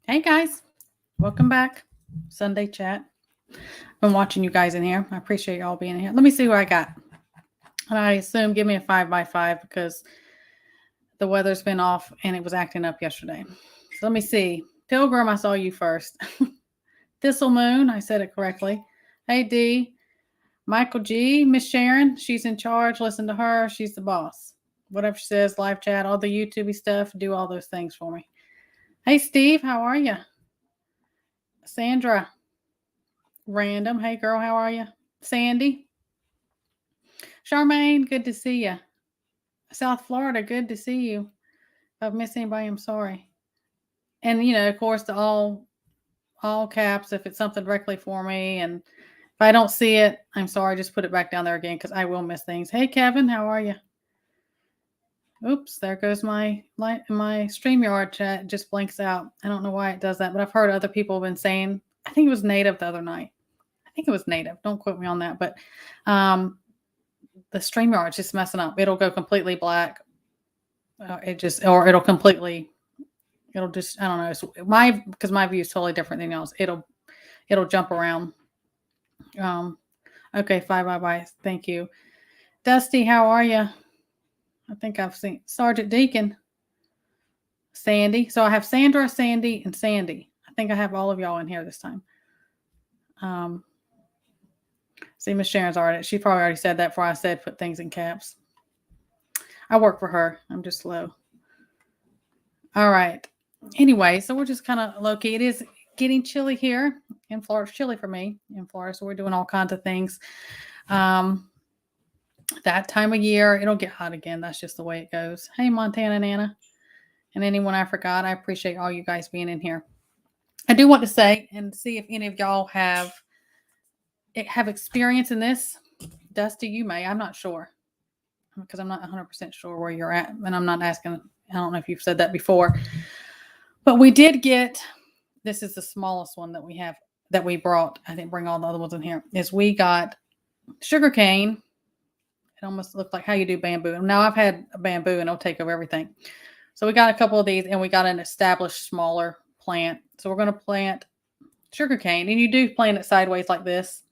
Hey guys, welcome back. Sunday chat. Been watching you guys in here. I appreciate y'all being here. Let me see who I got. And I assume give me a 5x5 because the weather's been off and it was acting up yesterday. So let me see. Pilgrim, I saw you first. Thistle Moon, I said it correctly. Hey D. Michael G. Miss Sharon, she's in charge. Listen to her. She's the boss. Whatever she says, live chat, all the YouTube stuff, do all those things for me. Hey Steve, how are you? Sandra, random. Hey girl, how are you? Sandy, Charmaine, good to see you. South Florida, good to see you. If I've missed anybody, I'm sorry. And of course, the all caps if it's something directly for me, and if I don't see it, I'm sorry. Just put it back down there again because I will miss things. Hey Kevin, how are you? Oops, there goes my StreamYard chat. Just blanks out. I don't know why it does that, but I've heard other people have been saying. I think it was native the other night. I think it was native. Don't quote me on that, but the StreamYard's just messing up. It'll go completely black. It'll just, I don't know. It's because my view is totally different than yours. It'll jump around. Okay, bye. Thank you. Dusty, how are you? I think I've seen Sergeant Deacon. Sandy. So I have Sandra, Sandy, and Sandy. I think I have all of y'all in here this time. See, Miss Sharon's already. She probably already said that before I said put things in caps. I work for her. I'm just slow. All right. Anyway, so we're just kind of low key. It is getting chilly here in Florida. It's chilly for me in Florida, so we're doing all kinds of things. That time of year, it'll get hot again. That's just the way it goes. Hey, Montana Nana, and anyone I forgot, I appreciate all you guys being in here. I do want to say and see if any of y'all have experience in this. Dusty, you may. I'm not sure because I'm not 100% sure where you're at, and I'm not asking. I don't know if you've said that before, but we did get. This is the smallest one that we have that we brought. I didn't bring all the other ones in here. Is we got sugarcane. It almost looked like how you do bamboo. Now I've had a bamboo and it'll take over everything. So we got a couple of these and we got an established smaller plant. So we're going to plant sugarcane, and you do plant it sideways like this.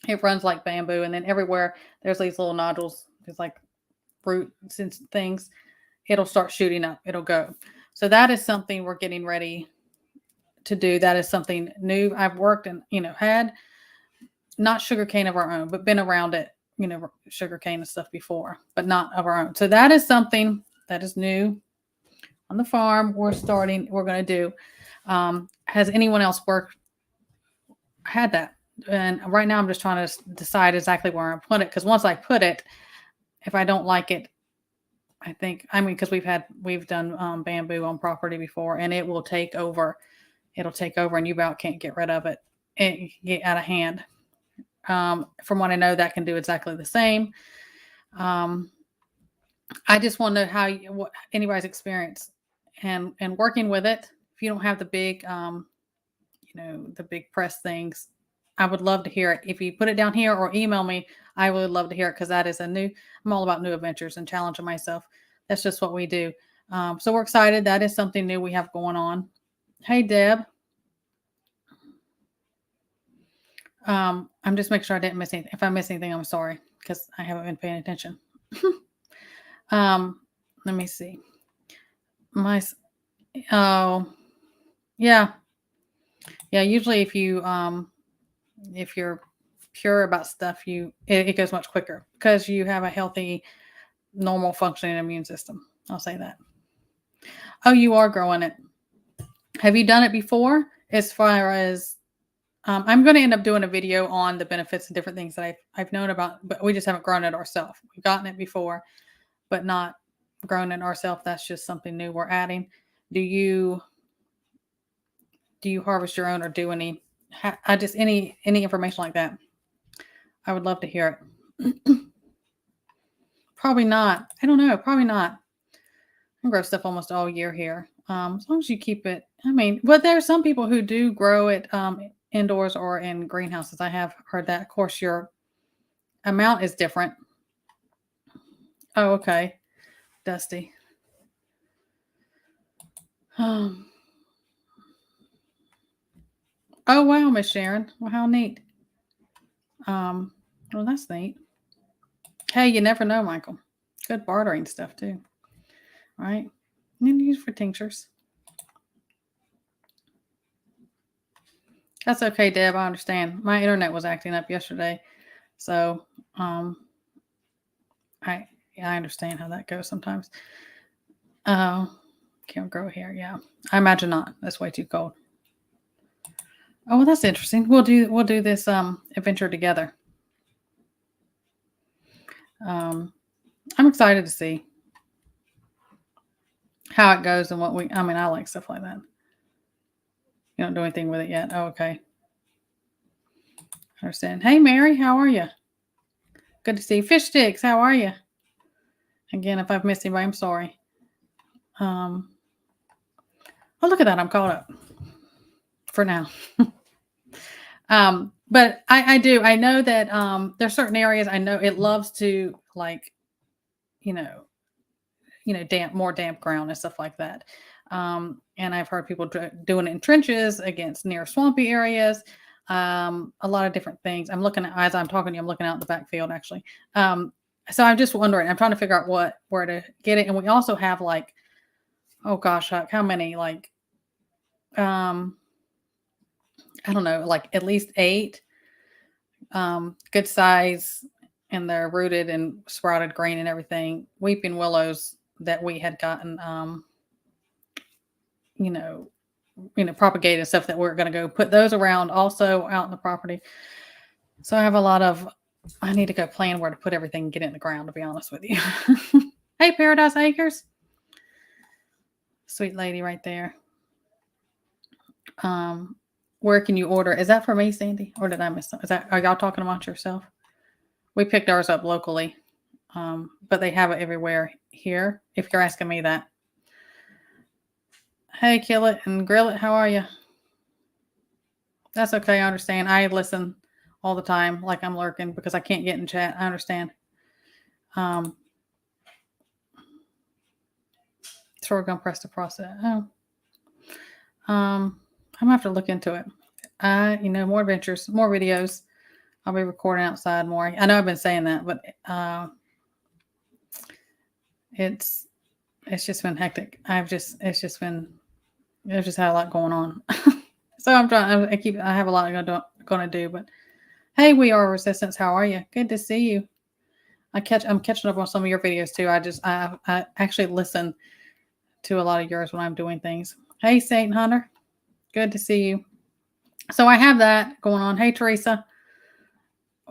It runs like bamboo, and then everywhere there's these little nodules. There's like roots and things. It'll start shooting up. It'll go. So that is something we're getting ready to do. That is something new. I've worked and had not sugarcane of our own, but been around it, sugarcane and stuff before, but not of our own. So that is something that is new on the farm. We're going to do. Has anyone else had that? And right now I'm just trying to decide exactly where I put it. Because once I put it, if I don't like it, because we've done bamboo on property before, and it will take over. It'll take over, and you about can't get rid of it. It get out of hand. From what I know, that can do exactly the same. I just want to know what anybody's experience and working with it. If you don't have the big, the big press things, I would love to hear it. If you put it down here or email me, I would love to hear it because that is I'm all about new adventures and challenging myself. That's just what we do. So we're excited. That is something new we have going on. Hey, Deb. I'm just making sure I didn't miss anything. If I missed anything, I'm sorry because I haven't been paying attention. Let me see. Yeah. Usually if you're pure about stuff, it goes much quicker because you have a healthy, normal functioning immune system. I'll say that. Oh, you are growing it. Have you done it before? As far as I'm going to end up doing a video on the benefits and different things that I've known about, but we just haven't grown it ourselves. We've gotten it before, but not grown it ourselves. That's just something new we're adding. Do you harvest your own or do any information like that? I would love to hear it. Probably not. I don't know. Probably not. I grow stuff almost all year here. As long as you keep it. But there are some people who do grow it indoors or in greenhouses. I have heard that. Of course, your amount is different. Oh, okay. Dusty. Oh wow, Miss Sharon. Well, how neat. Well, that's neat. Hey, you never know, Michael. Good bartering stuff too, right? You can use for tinctures. That's okay, Deb. I understand. My internet was acting up yesterday, so I I understand how that goes sometimes. Can't grow hair. Yeah, I imagine not. That's way too cold. Oh, well, that's interesting. We'll do this adventure together. Um, I'm excited to see how it goes and what we. I mean, I like stuff like that. You don't do anything with it yet. Oh, okay. I understand. Hey, Mary, how are you? Good to see you. Fish sticks, how are you? Again, if I've missed anybody, I'm sorry. Oh, look at that. I'm caught up for now. But I do. I know that there's certain areas I know it loves to like, you know, more damp ground and stuff like that. And I've heard people doing it in trenches against near swampy areas. A lot of different things. I'm looking at as I'm talking to you, I'm looking out the backfield actually. So I'm just wondering. I'm trying to figure out where to get it. And we also have like, oh gosh, how many like I don't know, like at least 8 good size, and they're rooted and sprouted green and everything. Weeping willows that we had gotten, you know, propagated stuff that we're going to go put those around also out in the property. So I have a lot of. I need to go plan where to put everything and get it in the ground. To be honest with you. Hey, Paradise Acres, sweet lady right there. Where can you order? Is that for me, Sandy, or did I miss some? Are y'all talking about yourself? We picked ours up locally, but they have it everywhere here. If you're asking me that. Hey, Kill It and Grill It, how are you? That's okay. I understand. I listen all the time, like I'm lurking because I can't get in chat. I understand. So we're gonna press the process. Oh, I'm gonna have to look into it. More adventures, more videos. I'll be recording outside more. I know I've been saying that, but it's just been hectic. I've just had a lot going on. So I'm trying. I have a lot going to do. But hey, we are Resistance. How are you? Good to see you. I'm catching up on some of your videos too. I actually listen to a lot of yours when I'm doing things. Hey, Saint Hunter. Good to see you. So I have that going on. Hey, Teresa.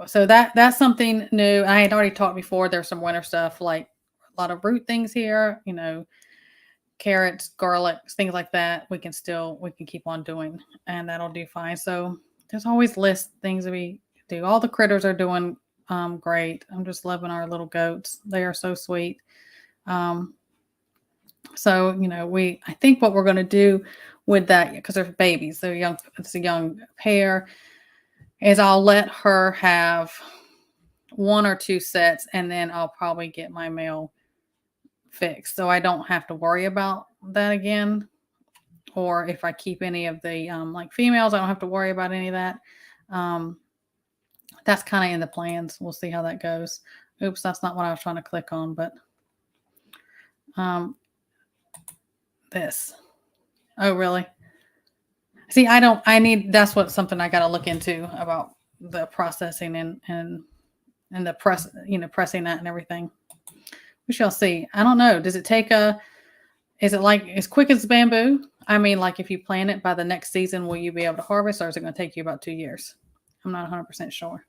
So that's something new. I had already talked before. There's some winter stuff like a lot of root things here. Carrots, garlic, things like that. We can keep on doing, and that'll do fine. So there's always list things that we do. All the critters are doing great. I'm just loving our little goats. They are so sweet. So I think what we're going to do with that, because they're babies, they're young. It's a young pair. Is I'll let her have 1 or 2 sets, and then I'll probably get my male fixed, so I don't have to worry about that again. Or if I keep any of the like females, I don't have to worry about any of that. That's kind of in the plans. We'll see how that goes. Oops, that's not what I was trying to click on, but this. Oh, really? See, that's something I got to look into about the processing and the pressing that and everything. We shall see. I don't know. Is it like as quick as bamboo? I mean, like if you plant it by the next season, will you be able to harvest, or is it going to take you about 2 years? I'm not 100% sure.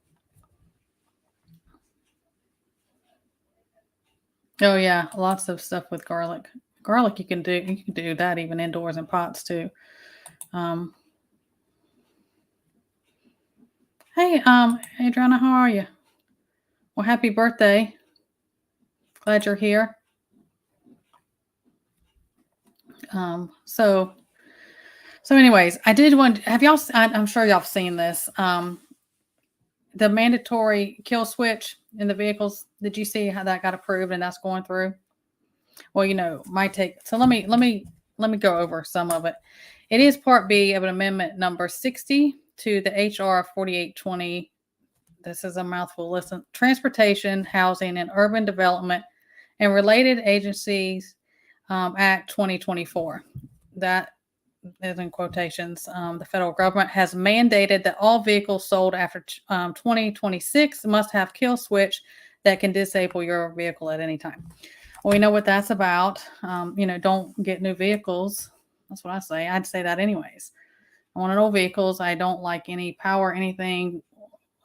Oh yeah, lots of stuff with garlic. Garlic you can do that even indoors in pots too. Hey, Adriana, how are you? Well, happy birthday. Glad you're here. So anyways, I did want. Have y'all? I'm sure y'all have seen this. The mandatory kill switch in the vehicles. Did you see how that got approved and that's going through? Well, my take. So let me let me go over some of it. It is Part B of an amendment number 60 to the HR 4820. This is a mouthful. Listen, Transportation, Housing, and Urban Development and Related Agencies Act 2024. That is in quotations. The federal government has mandated that all vehicles sold after 2026 must have kill switch that can disable your vehicle at any time. Well, we know what that's about. Don't get new vehicles. That's what I say. I'd say that anyways. I want old vehicles. I don't like any power, anything.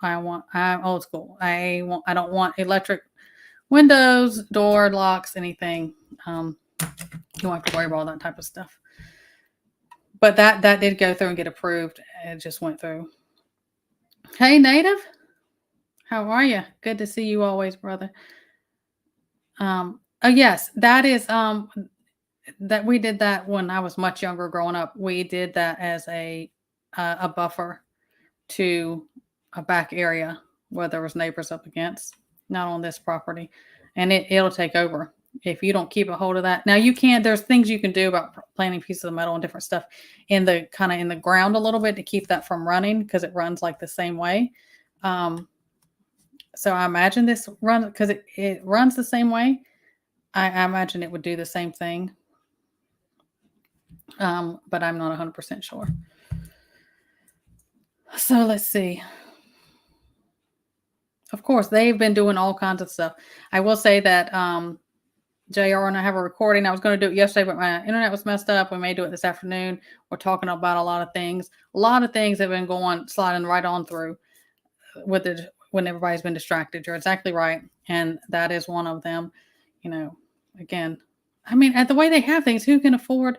I'm old school. I don't want electric windows, door locks, anything. You don't have to worry about all that type of stuff. But that did go through and get approved. It just went through. Hey, Native. How are you? Good to see you always, brother. Yes, that is that we did that when I was much younger growing up. We did that as a buffer to a back area where there was neighbors up against, not on this property. And it'll take over if you don't keep a hold of that. Now you can't, there's things you can do about planting pieces of metal and different stuff in the kind of in the ground a little bit to keep that from running, because it runs like the same way. So I imagine this runs because it runs the same way. I imagine it would do the same thing. But I'm not 100% sure. So let's see. Of course, they've been doing all kinds of stuff. I will say that JR and I have a recording. I was going to do it yesterday, but my internet was messed up. We may do it this afternoon. We're talking about a lot of things. A lot of things have been sliding right on through with it when everybody's been distracted. You're exactly right. And that is one of them. Again, I mean, at the way they have things, who can afford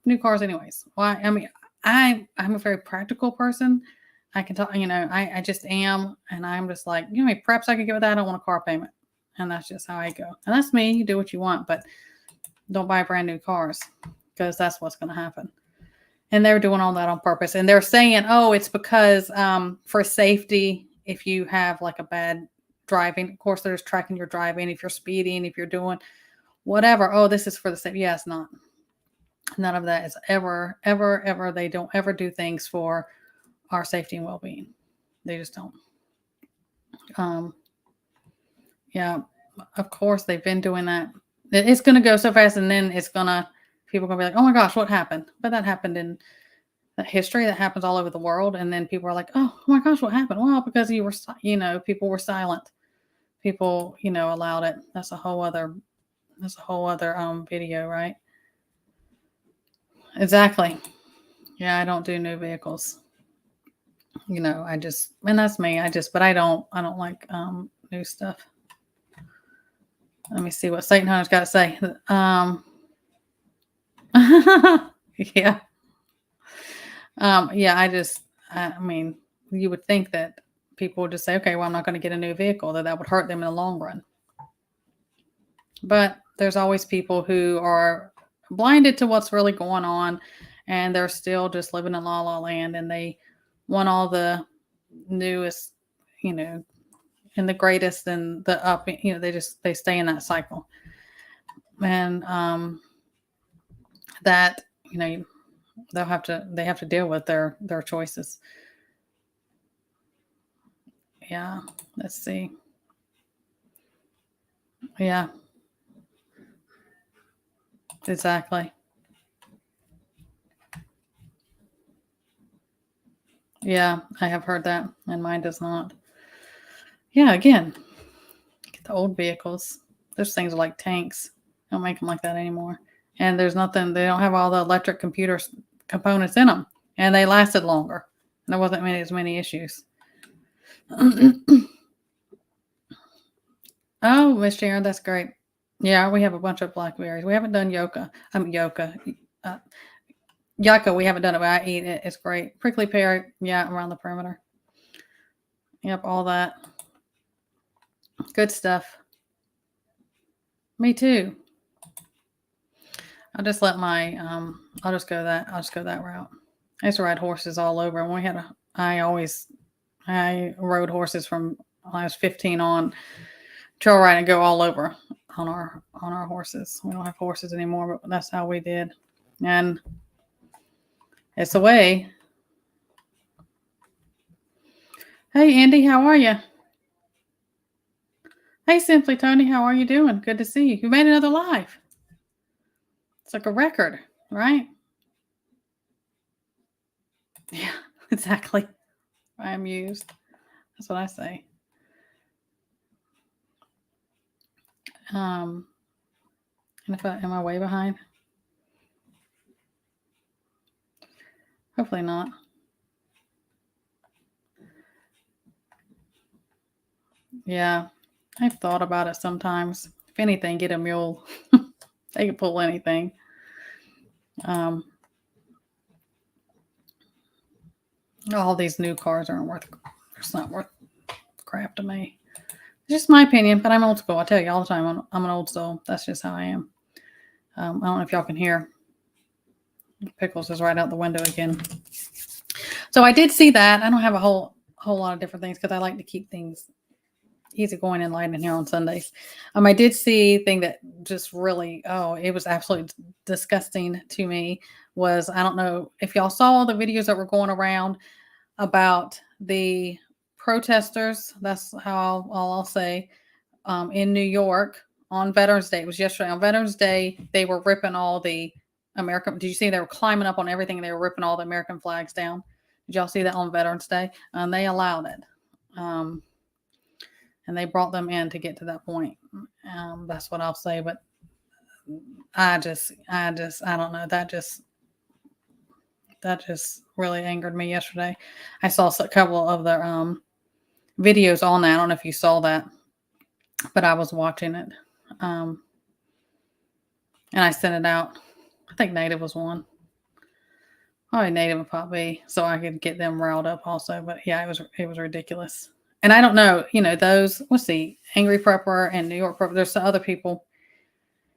new cars anyways? Why? I mean, I'm a very practical person. I can talk, I just am. And I'm just like, perhaps I could get with that. I don't want a car payment. And that's just how I go. And that's me. You do what you want, but don't buy brand new cars, because that's what's going to happen. And they're doing all that on purpose. And they're saying, oh, it's because for safety, if you have like a bad driving, of course, they're just tracking your driving. If you're speeding, if you're doing whatever, oh, this is for the safety. Yeah, it's not. None of that is ever. They don't ever do things for our safety and well-being. They just don't. Yeah, of course they've been doing that. It's going to go so fast, and then people are going to be like, oh my gosh, what happened? But that happened in history. That happens all over the world. And then people are like, oh my gosh, what happened? Well, because people were silent. People, allowed it. That's a whole other video, right? Exactly. Yeah, I don't do new vehicles. And that's me. But I don't like new stuff. Let me see what Satan Hunter's got to say. Yeah. I mean, you would think that people would just say, okay, well, I'm not going to get a new vehicle, that would hurt them in the long run. But there's always people who are blinded to what's really going on, and they're still just living in la la land, and they want all the newest, and the greatest and the up, they stay in that cycle. And that, they have to deal with their choices. Yeah, let's see. Yeah, exactly. Yeah, I have heard that, and mine does not. Yeah, again, get the old vehicles. Those things are like tanks. Don't make them like that anymore. And there's nothing, they don't have all the electric components in them, and they lasted longer. And there wasn't as many issues. Oh, Miss Sharon, that's great. Yeah, we have a bunch of blackberries. We haven't done yucca. Yucca, we haven't done it, but I eat it. It's great. Prickly pear, yeah, around the perimeter. Yep, all that. Good stuff. Me too. I'll just let I'll just go that route. I used to ride horses all over. And I rode horses from when I was 15 on trail ride and go all over on our horses. We don't have horses anymore, but that's how we did. And it's a way. Hey, Andy, how are you? Hey, Simply Tony, how are you doing? Good to see you. You made another live. It's like a record, right? Yeah, exactly. I am used. That's what I say. And if am I way behind? Hopefully not. Yeah, I've thought about it sometimes. If anything, get a mule. They can pull anything. All these new cars aren't worth. It's not worth crap to me. It's just my opinion, but I'm old school. I tell you all the time, I'm an old soul. That's just how I am. I don't know if y'all can hear. Pickles is right out the window again. So I did see that. I don't have a whole lot of different things because I like to keep things easy going and light in here on Sundays. I did see a thing that just really, it was absolutely disgusting to me. Was I don't know if y'all saw the videos that were going around about the protesters. That's how I'll say in New York on Veterans Day. It was yesterday on Veterans Day. They were ripping all the American. Did you see they were climbing up on everything and they were ripping all the American flags down? Did y'all see that on Veterans Day? And they allowed it. And they brought them in to get to that point. That's what I'll say. But I don't know. That just really angered me yesterday. I saw a couple of their videos on that. I don't know if you saw that, but I was watching it. And I sent it out. I think Native was one. Probably Native and Pop B, so I could get them riled up also. But yeah, it was ridiculous. And I don't know, those, let's see, Angry Prepper and New York Prepper, there's some other people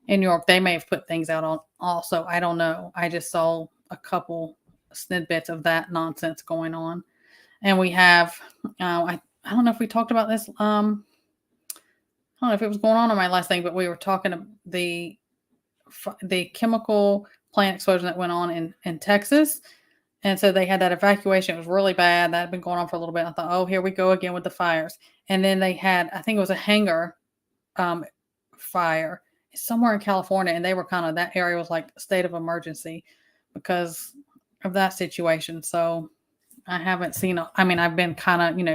in New York, they may have put things out on also. I don't know. I just saw a couple snippets of that nonsense going on. And we have, I don't know if we talked about this. I don't know if it was going on my last thing, but we were talking about the chemical plant explosion that went on in Texas. And so they had that evacuation. It was really bad. That had been going on for a little bit. I thought, oh, here we go again with the fires. And then they had, I think it was a hangar fire somewhere in California. And they were that area was like a state of emergency because of that situation. So I haven't seen, I've been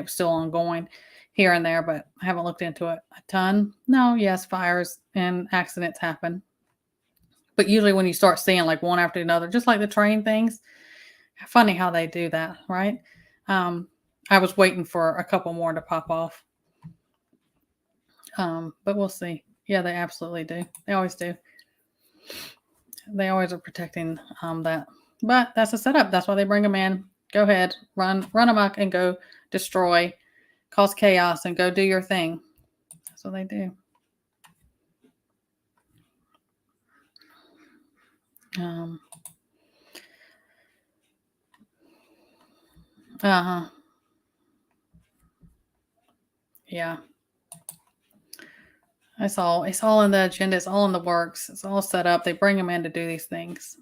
still ongoing here and there, but I haven't looked into it a ton. No, yes, fires and accidents happen. But usually when you start seeing like one after another, just like the train things, funny how they do that, right? I was waiting for a couple more to pop off. But we'll see. Yeah, they absolutely do. They always do. They always are protecting that. But that's a setup. That's why they bring them in. Go ahead, run amok and go destroy, cause chaos, and go do your thing. That's what they do. Yeah. It's all in the agenda. It's all in the works. It's all set up. They bring them in to do these things,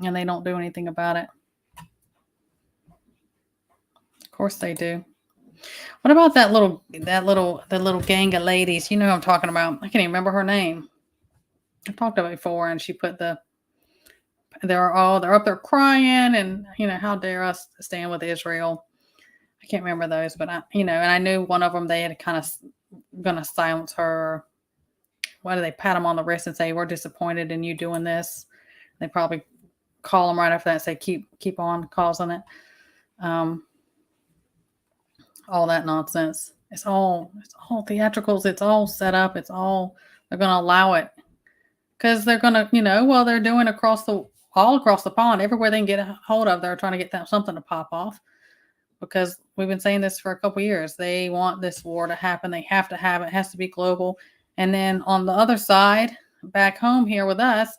and they don't do anything about it. Of course they do. What about the little gang of ladies? You know who I'm talking about. I can't even remember her name. I talked about it before, and she put they're up there crying, and how dare us stand with Israel. I can't remember those, but and I knew one of them, they had kind of gonna silence her. Why do they pat them on the wrist and say, we're disappointed in you doing this? They probably call them right after that and say, keep on causing it. All that nonsense. It's all theatricals. It's all set up. They're going to allow it because they're going to, they're doing all across the pond, everywhere they can get a hold of. They're trying to get something to pop off because we've been saying this for a couple years. They want this war to happen. They have to have it. It has to be global. And then on the other side, back home here with us,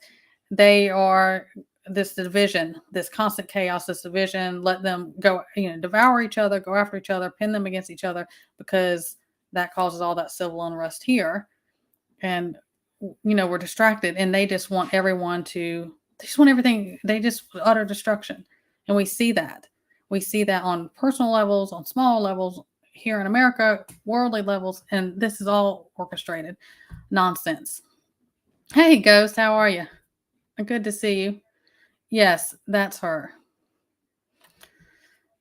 they are this division, this constant chaos, this division, let them go, devour each other, go after each other, pin them against each other, because that causes all that civil unrest here. And, we're distracted, and they just want everyone to They just want everything. They just utter destruction. And we see that. We see that on personal levels, on small levels, here in America, worldly levels, and this is all orchestrated nonsense. Hey, Ghost, how are you? Good to see you. Yes, that's her.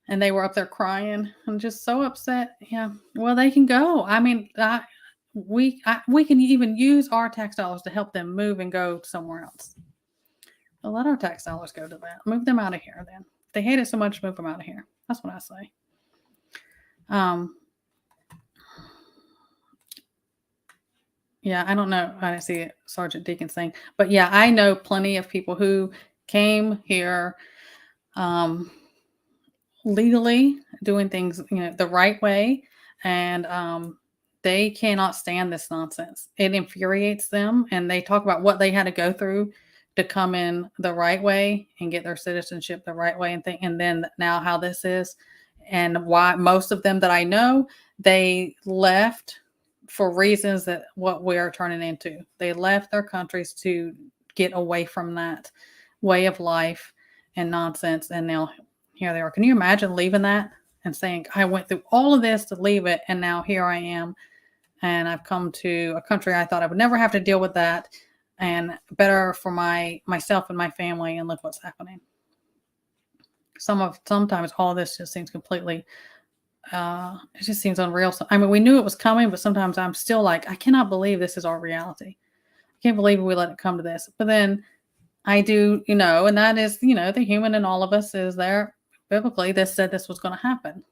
And they were up there crying and just so upset. Yeah. Well, they can go. I mean, we can even use our tax dollars to help them move and go somewhere else. Well, let our tax dollars go to that. Move them out of here then. If they hate it so much, move them out of here. That's what I say. Yeah, I don't know. I didn't see Sergeant Deacon saying, but yeah, I know plenty of people who came here legally, doing things, the right way, and they cannot stand this nonsense. It infuriates them, and they talk about what they had to go through to come in the right way and get their citizenship the right way, and then now how this is, and why most of them that I know, they left for reasons that what we are turning into. They left their countries to get away from that way of life and nonsense, and now here they are. Can you imagine leaving that and saying, I went through all of this to leave it, and now here I am, and I've come to a country I thought I would never have to deal with that, and better for myself and my family, and look what's happening. Sometimes all this just seems completely it just seems unreal. I mean, we knew it was coming, but sometimes I'm still like, I cannot believe this is our reality. I can't believe we let it come to this. But then I do, and that is, the human in all of us is there. Biblically, this said this was going to happen.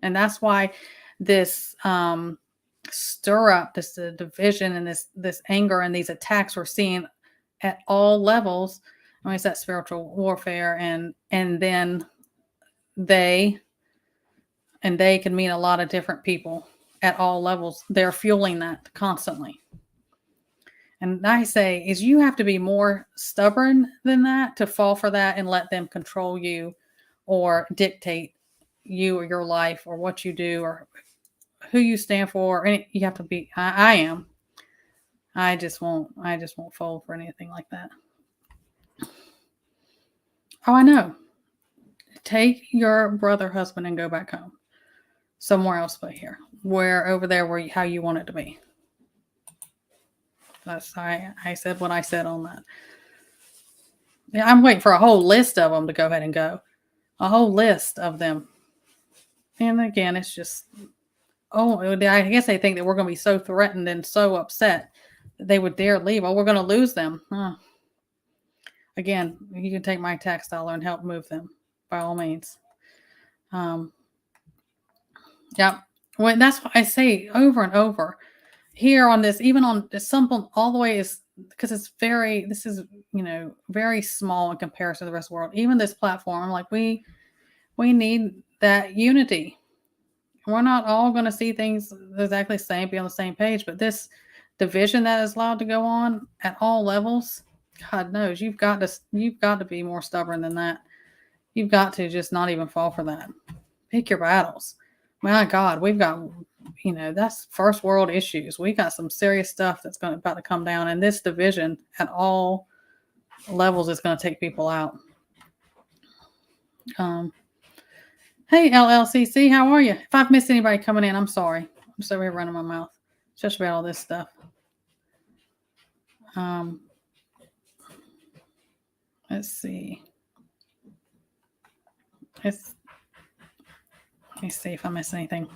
And that's why this stir up, this division and this anger and these attacks we're seeing at all levels. I mean, it's that spiritual warfare, and then they can mean a lot of different people at all levels. They're fueling that constantly. And I say is you have to be more stubborn than that to fall for that and let them control you or dictate you or your life or what you do or who you stand for. And you have to be, I am. I just won't fold for anything like that. Oh, I know. Take your brother, husband, and go back home. Somewhere else but here. Where over there how you want it to be. That's I said what I said on that. Yeah, I'm waiting for a whole list of them to go ahead and go. A whole list of them. And again, it's just, I guess they think that we're going to be so threatened and so upset that they would dare leave. Oh, we're going to lose them. Again, you can take my tax dollar and help move them by all means. Yeah. Well, that's what I say over and over here on this, even on this simple, all the way is because this is, very small in comparison to the rest of the world. Even this platform, like we need that unity. We're not all going to see things exactly the same, be on the same page, but this division that is allowed to go on at all levels, God knows you've got to be more stubborn than that. You've got to just not even fall for that. Pick your battles. My God, we've got, that's first world issues. We got some serious stuff that's about to come down, and this division at all levels is going to take people out. Hey, LLCC, how are you? If I've missed anybody coming in, I'm sorry. I'm just over here running my mouth, especially about all this stuff. Let's see. Let me see if I miss anything.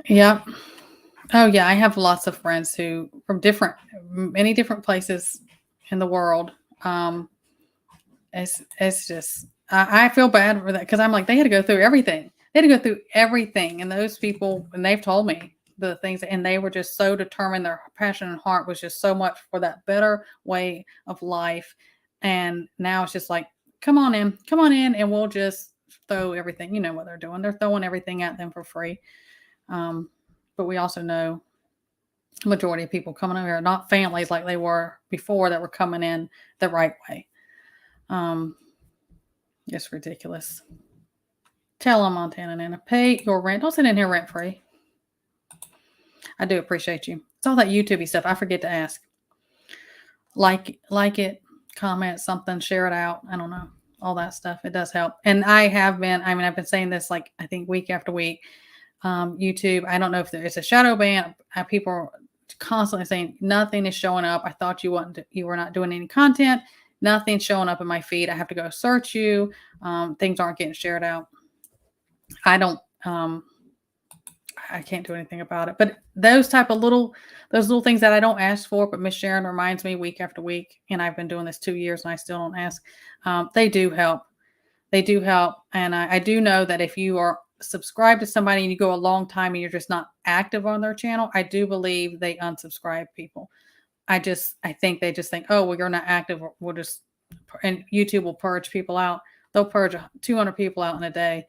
Yep. Oh yeah, I have lots of friends who from many different places in the world. It's just I feel bad for that because I'm like they had to go through everything. They had to go through everything, and those people, and they've told me the things, and they were just so determined. Their passion and heart was just so much for that better way of life, and now it's just like, come on in, and we'll just throw everything. You know what they're doing? They're throwing everything at them for free. But we also know the majority of people coming over here are not families like they were before that were coming in the right way. It's ridiculous. Tell them, Montana Nana, pay your rent. Don't sit in here rent free. I do appreciate you. It's all that YouTube-y stuff. I forget to ask. like it, comment something, share it out. I don't know, all that stuff. It does help. And I've been saying this like I think week after week. YouTube, I don't know if there is a shadow ban. People are constantly saying nothing is showing up. I thought you were not doing any content. Nothing's showing up in my feed. I have to go search you. Things aren't getting shared out. I don't. I can't do anything about it. But those little things that I don't ask for, but Miss Sharon reminds me week after week, and I've been doing this 2 years and I still don't ask. They do help. They do help. And I do know that if you are subscribed to somebody and you go a long time and you're just not active on their channel, I do believe they unsubscribe people. I think they just think, oh, well, you're not active. And YouTube will purge people out. They'll purge 200 people out in a day.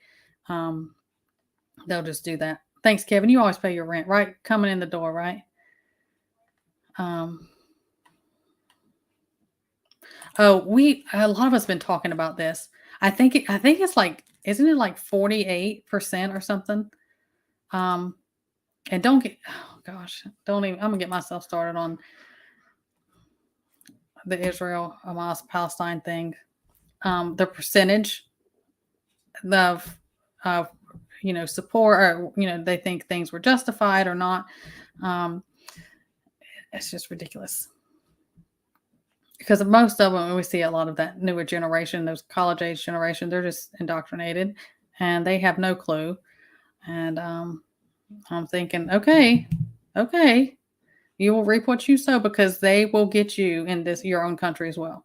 They'll just do that. Thanks, Kevin. You always pay your rent, right? Coming in the door, right? A lot of us been talking about this. I think it's like, isn't it like 48% or something? And I'm gonna get myself started on the Israel Hamas Palestine thing. The percentage of support, or they think things were justified or not. It's just ridiculous. Because most of them, we see a lot of that newer generation, those college age generation, they're just indoctrinated and they have no clue. And I'm thinking, okay, you will reap what you sow, because they will get you in your own country as well.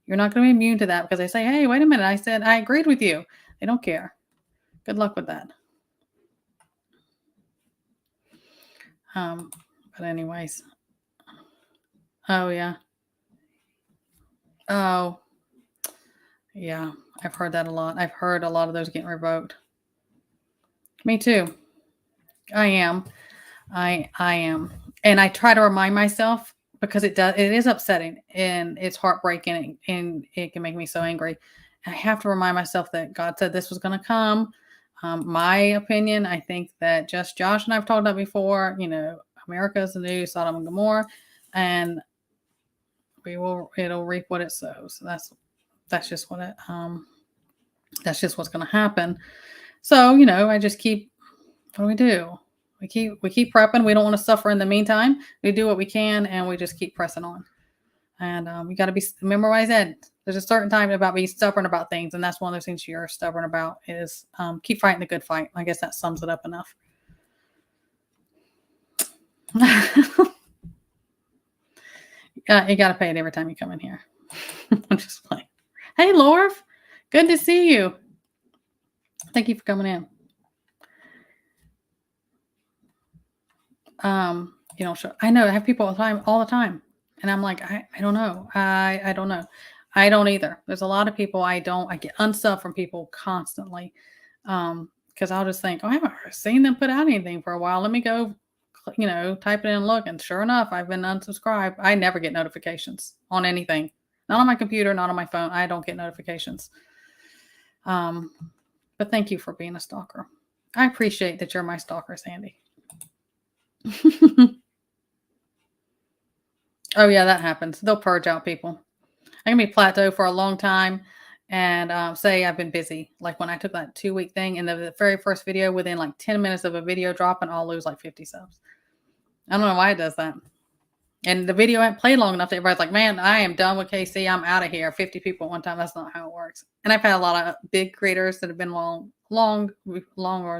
You're not going to be immune to that, because they say, hey, wait a minute, I said I agreed with you. They don't care. Good luck with that. But anyways. Oh yeah. Oh, yeah. I've heard that a lot. I've heard a lot of those getting revoked. Me too. I am. I am. And I try to remind myself, because it is upsetting and it's heartbreaking, and it can make me so angry. I have to remind myself that God said this was going to come. My opinion, I think that just Josh and I've talked about before, America is the new Sodom and Gomorrah, and it'll reap what it sows. That's just what that's just what's going to happen. So, I just what do we do? We keep prepping. We don't want to suffer in the meantime. We do what we can, and we just keep pressing on. And we got to remember what I said. There's a certain time about being stubborn about things, and that's one of those things you're stubborn about, is keep fighting the good fight. I guess that sums it up enough. You got to pay it every time you come in here. I'm just playing. Hey, Laura, good to see you. Thank you for coming in. I know I have people all the time. And I'm like, I don't know. I don't know. I don't either. There's a lot of people I get unsub from people constantly. Because I'll just think, oh, I haven't seen them put out anything for a while. Let me go, type it in and look. And sure enough, I've been unsubscribed. I never get notifications on anything. Not on my computer, not on my phone. I don't get notifications. But thank you for being a stalker. I appreciate that you're my stalker, Sandy. Oh yeah, that happens. They'll purge out people. I can be plateau for a long time and say I've been busy. Like when I took that 2-week thing, and the very first video, within like 10 minutes of a video dropping, I'll lose like 50 subs. I don't know why it does that. And the video ain't played long enough that everybody's like, man, I am done with KC. I'm out of here. 50 people at one time. That's not how it works. And I've had a lot of big creators that have been longer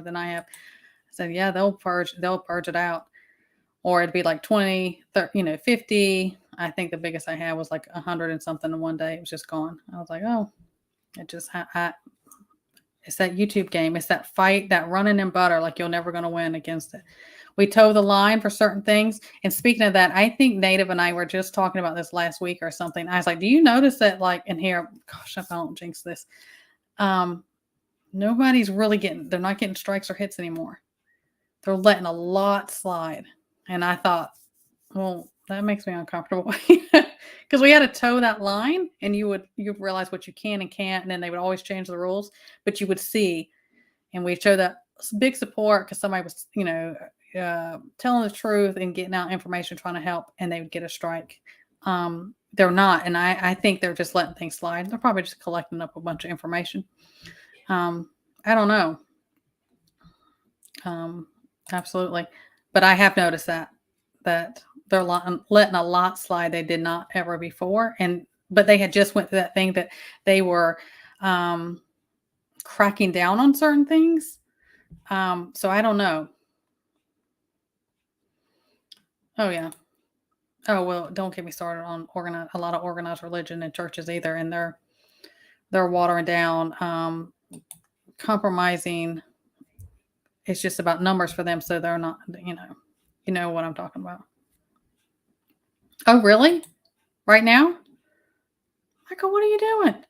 than I have. I said, yeah, they'll purge it out. Or it'd be like 20, 30, 50. I think the biggest I had was like 100 and something in one day. It was just gone. I was like, oh, it just, it's that YouTube game. It's that fight, that running in butter, like you're never going to win against it. We toe the line for certain things. And speaking of that, I think Native and I were just talking about this last week or something. I was like, do you notice that, like, in here, gosh, if I don't jinx this, nobody's really they're not getting strikes or hits anymore. They're letting a lot slide. And I thought, well, that makes me uncomfortable, because we had to toe that line, and you realize what you can and can't, and then they would always change the rules, but you would see, and we showed that big support because somebody was, telling the truth and getting out information, trying to help, and they would get a strike. they're not, and I think they're just letting things slide. They're probably just collecting up a bunch of information. I don't know. Um, absolutely, but I have noticed that they're letting a lot slide they did not ever before, but they had just went through that thing that they were um, cracking down on certain things. So I don't know. Oh yeah. Oh well, don't get me started on a lot of organized religion and churches either, and they're watering down, compromising. It's just about numbers for them, so they're not, you know what I'm talking about. Oh really? Right now? Michael, what are you doing?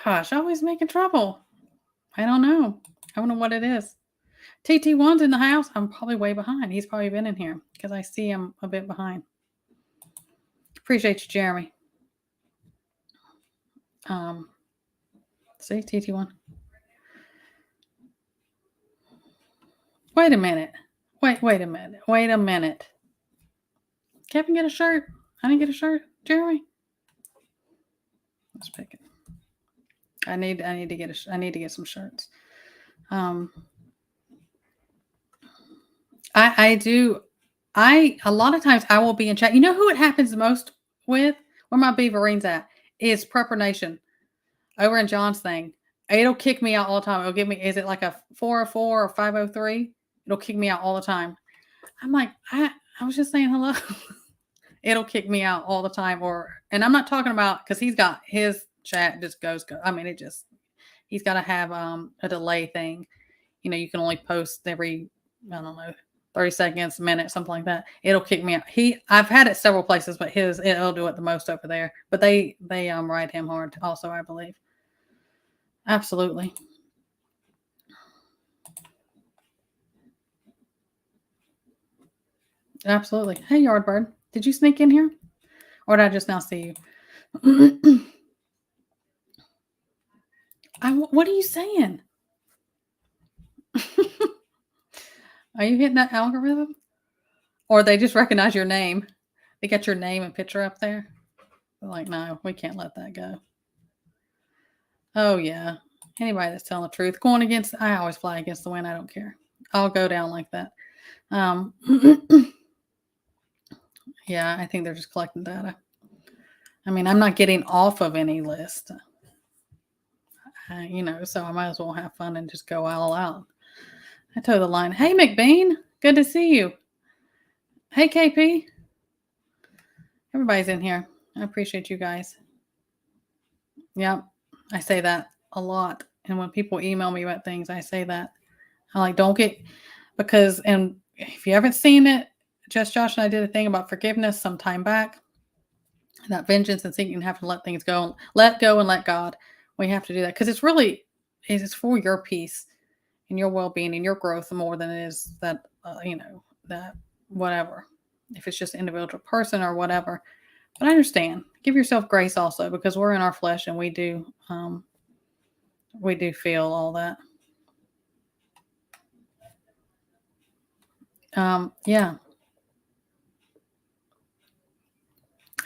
Gosh, always making trouble. I don't know. I don't know what it is. TT1's in the house. I'm probably way behind. He's probably been in here because I see him a bit behind. Appreciate you, Jeremy. See, TT1. Wait a minute. Wait a minute. Wait a minute. Kevin get a shirt? I didn't get a shirt. Jeremy? Let's pick it. I need to get some shirts. I do. A lot of times I will be in chat. You know who it happens most with? Where my Beaverines at? Is Prepper Nation over in John's thing. It'll kick me out all the time. It'll give me, is it like a 404 or 503? It'll kick me out all the time. I'm like, I was just saying hello. It'll kick me out all the time. And I'm not talking about, because he's got his chat just goes. I mean, he's got to have a delay thing. You know, you can only post every, I don't know, 30 seconds, a minute, something like that. It'll kick me out. I've had it several places, but it'll do it the most over there. But they ride him hard also, I believe. Absolutely. Absolutely. Hey, Yardbird, did you sneak in here? Or did I just now see you? What are you saying? Are you hitting that algorithm? Or they just recognize your name? They got your name and picture up there? They're like, no, we can't let that go. Oh, yeah. Anybody that's telling the truth. I always fly against the wind. I don't care. I'll go down like that. Yeah, I think they're just collecting data. I mean, I'm not getting off of any list. So I might as well have fun and just go all out. I toe the line. Hey, McBean. Good to see you. Hey, KP. Everybody's in here. I appreciate you guys. Yep. I say that a lot. And when people email me about things, I say that. I'm like, and if you haven't seen it, Just Josh and I did a thing about forgiveness some time back. That vengeance and seeking have to let things go. Let go and let God. We have to do that because it's for your peace and your well-being and your growth more than it is that, that whatever. If it's just an individual person or whatever. But I understand. Give yourself grace also because we're in our flesh and we do feel all that. Yeah.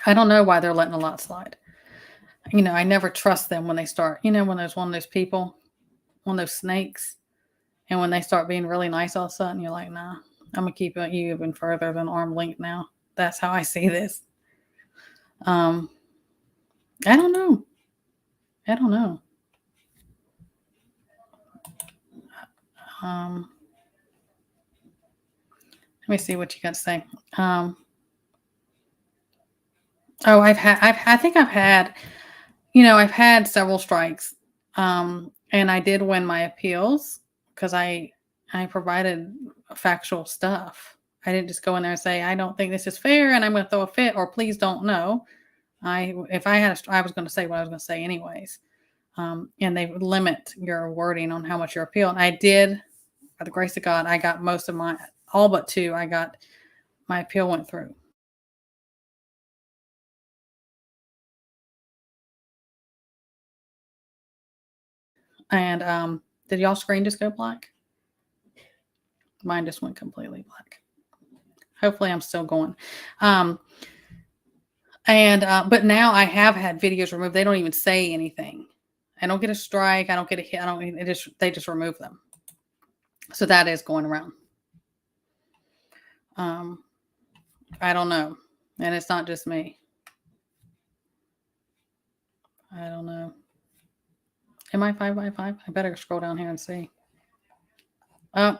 I don't know why they're letting a lot slide. I never trust them when they start, when there's one of those people, one of those snakes, and when they start being really nice all of a sudden, you're like, nah, I'm going to keep you even further than arm length now. That's how I see this. I don't know. Let me see what you got to say. I think I've had, I've had several strikes. And I did win my appeals because I provided factual stuff. I didn't just go in there and say, I don't think this is fair and I'm going to throw a fit or please don't know. I was going to say what I was going to say anyways. And they limit your wording on how much you appeal. And I did, by the grace of God, I got most of all but two. My appeal went through. And did y'all screen just go black? Mine just went completely black. Hopefully I'm still going. And but now I have had videos removed. They don't even say anything. I don't get a strike. I don't get a hit. I don't. They just remove them. So that is going around. I don't know, and it's not just me. I don't know. Am I 5 by 5? I better scroll down here and see. Oh,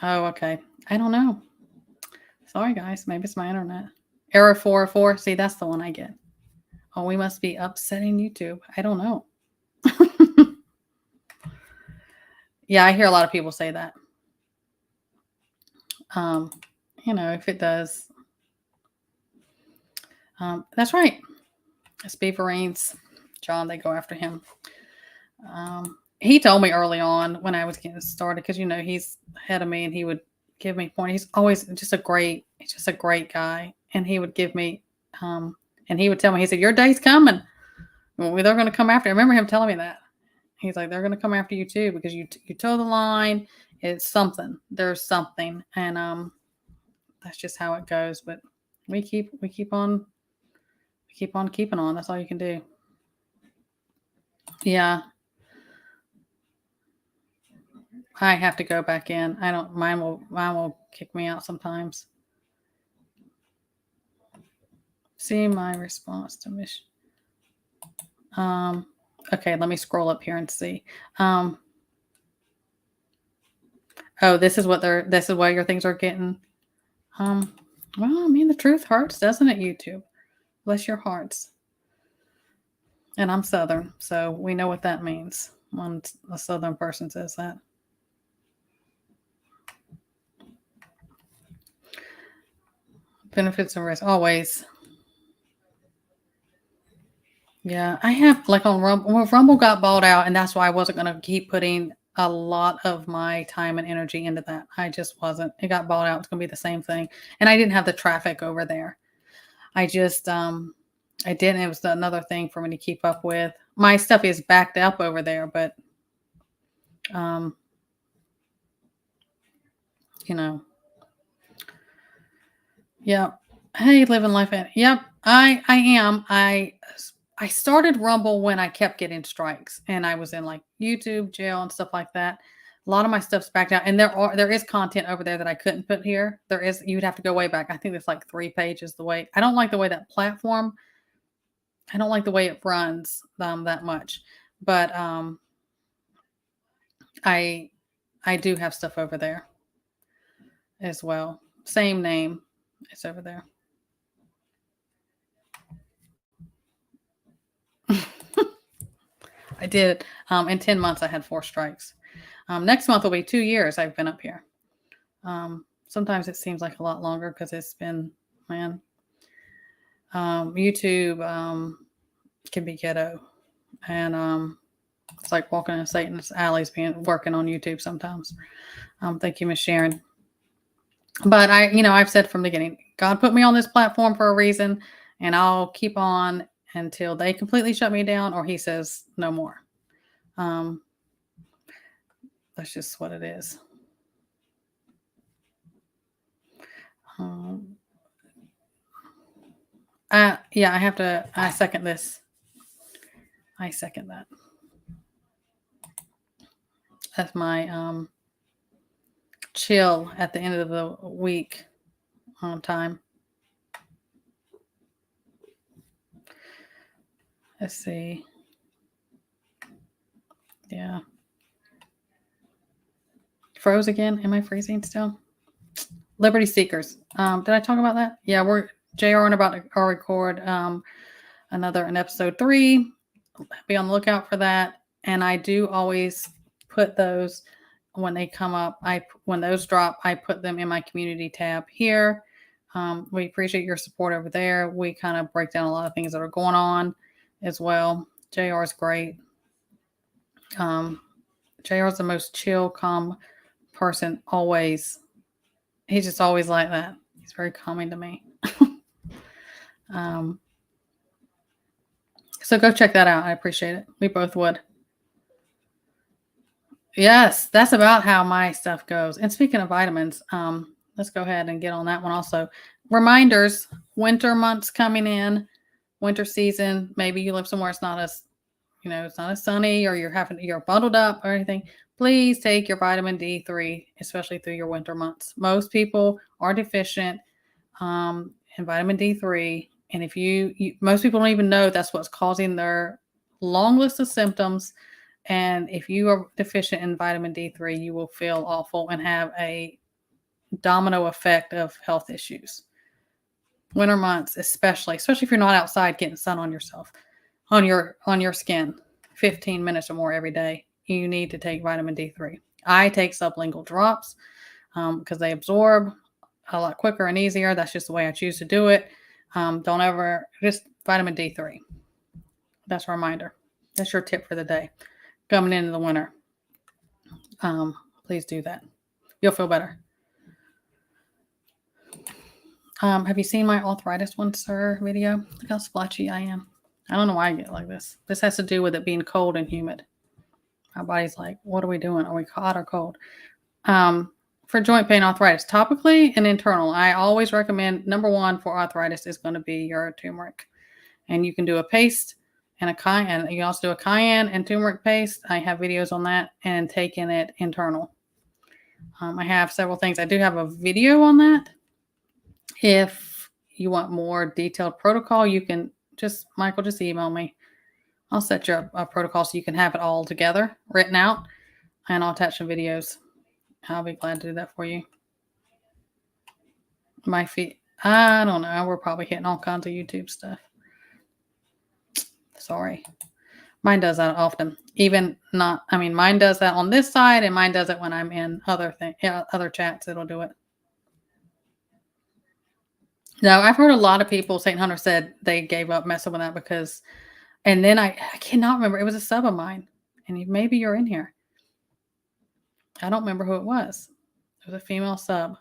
okay. I don't know. Sorry, guys. Maybe it's my internet. Error 404. See, that's the one I get. Oh, we must be upsetting YouTube. I don't know. Yeah, I hear a lot of people say that. If it does. That's right. It's Beaverines. John, they go after him. He told me early on when I was getting started, because he's ahead of me, and he would give me points. He's always just a great guy, and he would give me, and he would tell me, he said, "Your day's coming. Well, they're going to come after." I remember him telling me that. He's like, "They're going to come after you too, because you toe the line. It's something. There's something," and that's just how it goes. But we keep on keeping on. That's all you can do. Yeah. I have to go back in. I don't. Mine will kick me out sometimes. See my response to mission. Okay, let me scroll up here and see. Oh, this is what your things are getting. Well, I mean, the truth hurts, doesn't it, YouTube? Bless your hearts. And I'm Southern, so we know what that means when a Southern person says that. Benefits and risks, always. Yeah, I have, like, on Rumble. Well, Rumble got bought out, and that's why I wasn't going to keep putting a lot of my time and energy into that. I just wasn't. It got bought out. It's going to be the same thing. And I didn't have the traffic over there. I just, I didn't. It was another thing for me to keep up with. My stuff is backed up over there, but, Yep. Hey, living life. Yep, I am. I started Rumble when I kept getting strikes, and I was in, like, YouTube jail and stuff like that. A lot of my stuff's backed out, and there is content over there that I couldn't put here. You'd have to go way back. I think it's like 3 pages the way. I don't like the way that platform. I don't like the way it runs that much, but I do have stuff over there as well. Same name. It's over there. I did. In 10 months, I had 4 strikes. Next month will be 2 years I've been up here. Sometimes it seems like a lot longer because it's been, man. YouTube can be ghetto, and it's like walking in Satan's alleys, working on YouTube sometimes. Thank you, Miss Sharon. But I've said from the beginning, God put me on this platform for a reason, and I'll keep on until they completely shut me down or he says no more. That's just what it is. Yeah, I second this. I second that. That's my chill at the end of the week time. Let's see. Yeah. Froze again. Am I freezing still? Liberty Seekers. Did I talk about that? Yeah, we're JR and about to record another in episode 3. Be on the lookout for that. And I do always put those when they come up. When those drop, I put them in my community tab here. We appreciate your support over there. We kind of break down a lot of things that are going on as well. JR is great. JR is the most chill, calm person always. He's just always like that. He's very calming to me. So go check that out. I appreciate it. We both would. Yes, that's about how my stuff goes. And speaking of vitamins, let's go ahead and get on that one also. Reminders, winter months coming in, winter season. Maybe you live somewhere it's not as, it's not as sunny, or you're bundled up or anything. Please take your vitamin D3, especially through your winter months. Most people are deficient in vitamin D3. And if most people don't even know that's what's causing their long list of symptoms. And if you are deficient in vitamin D3, you will feel awful and have a domino effect of health issues. Winter months, especially if you're not outside getting sun on yourself, on your skin, 15 minutes or more every day, you need to take vitamin D3. I take sublingual drops because they absorb a lot quicker and easier. That's just the way I choose to do it. Just vitamin D3. That's a reminder. That's your tip for the day. Coming into the winter. Please do that. You'll feel better. Have you seen my arthritis one, sir, video? Look how splotchy I am. I don't know why I get like this. This has to do with it being cold and humid. My body's like, what are we doing? Are we hot or cold? For joint pain, arthritis, topically and internal, I always recommend number one for arthritis is going to be your turmeric. And you can do a paste and a cayenne. You can also do a cayenne and turmeric paste. I have videos on that, and taking it internal. I have several things. I do have a video on that. If you want more detailed protocol, you can just email me. I'll set you a protocol so you can have it all together, written out, and I'll attach some videos. I'll be glad to do that for you. My feet, I don't know. We're probably hitting all kinds of YouTube stuff. Sorry. Mine does that often. Mine does that on this side, and mine does it when I'm in other chats. It'll do it. No, I've heard a lot of people, St. Hunter said they gave up messing with that and then I cannot remember. It was a sub of mine, and maybe you're in here. I don't remember who it was. It was a female sub.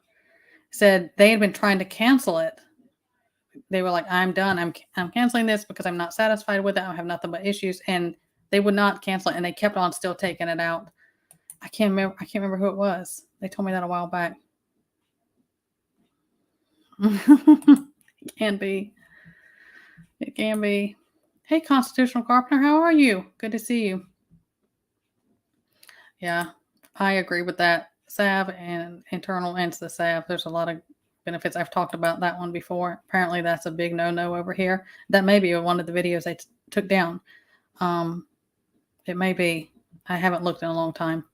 Said they had been trying to cancel it. They were like, I'm done. I'm canceling this because I'm not satisfied with it. I have nothing but issues. And they would not cancel it. And they kept on still taking it out. I can't remember who it was. They told me that a while back. It can be. It can be. Hey, Constitutional Carpenter, how are you? Good to see you. Yeah, I agree with that. Salve and internal and the salve. There's a lot of benefits. I've talked about that one before. Apparently, that's a big no-no over here. That may be one of the videos they took down. It may be. I haven't looked in a long time.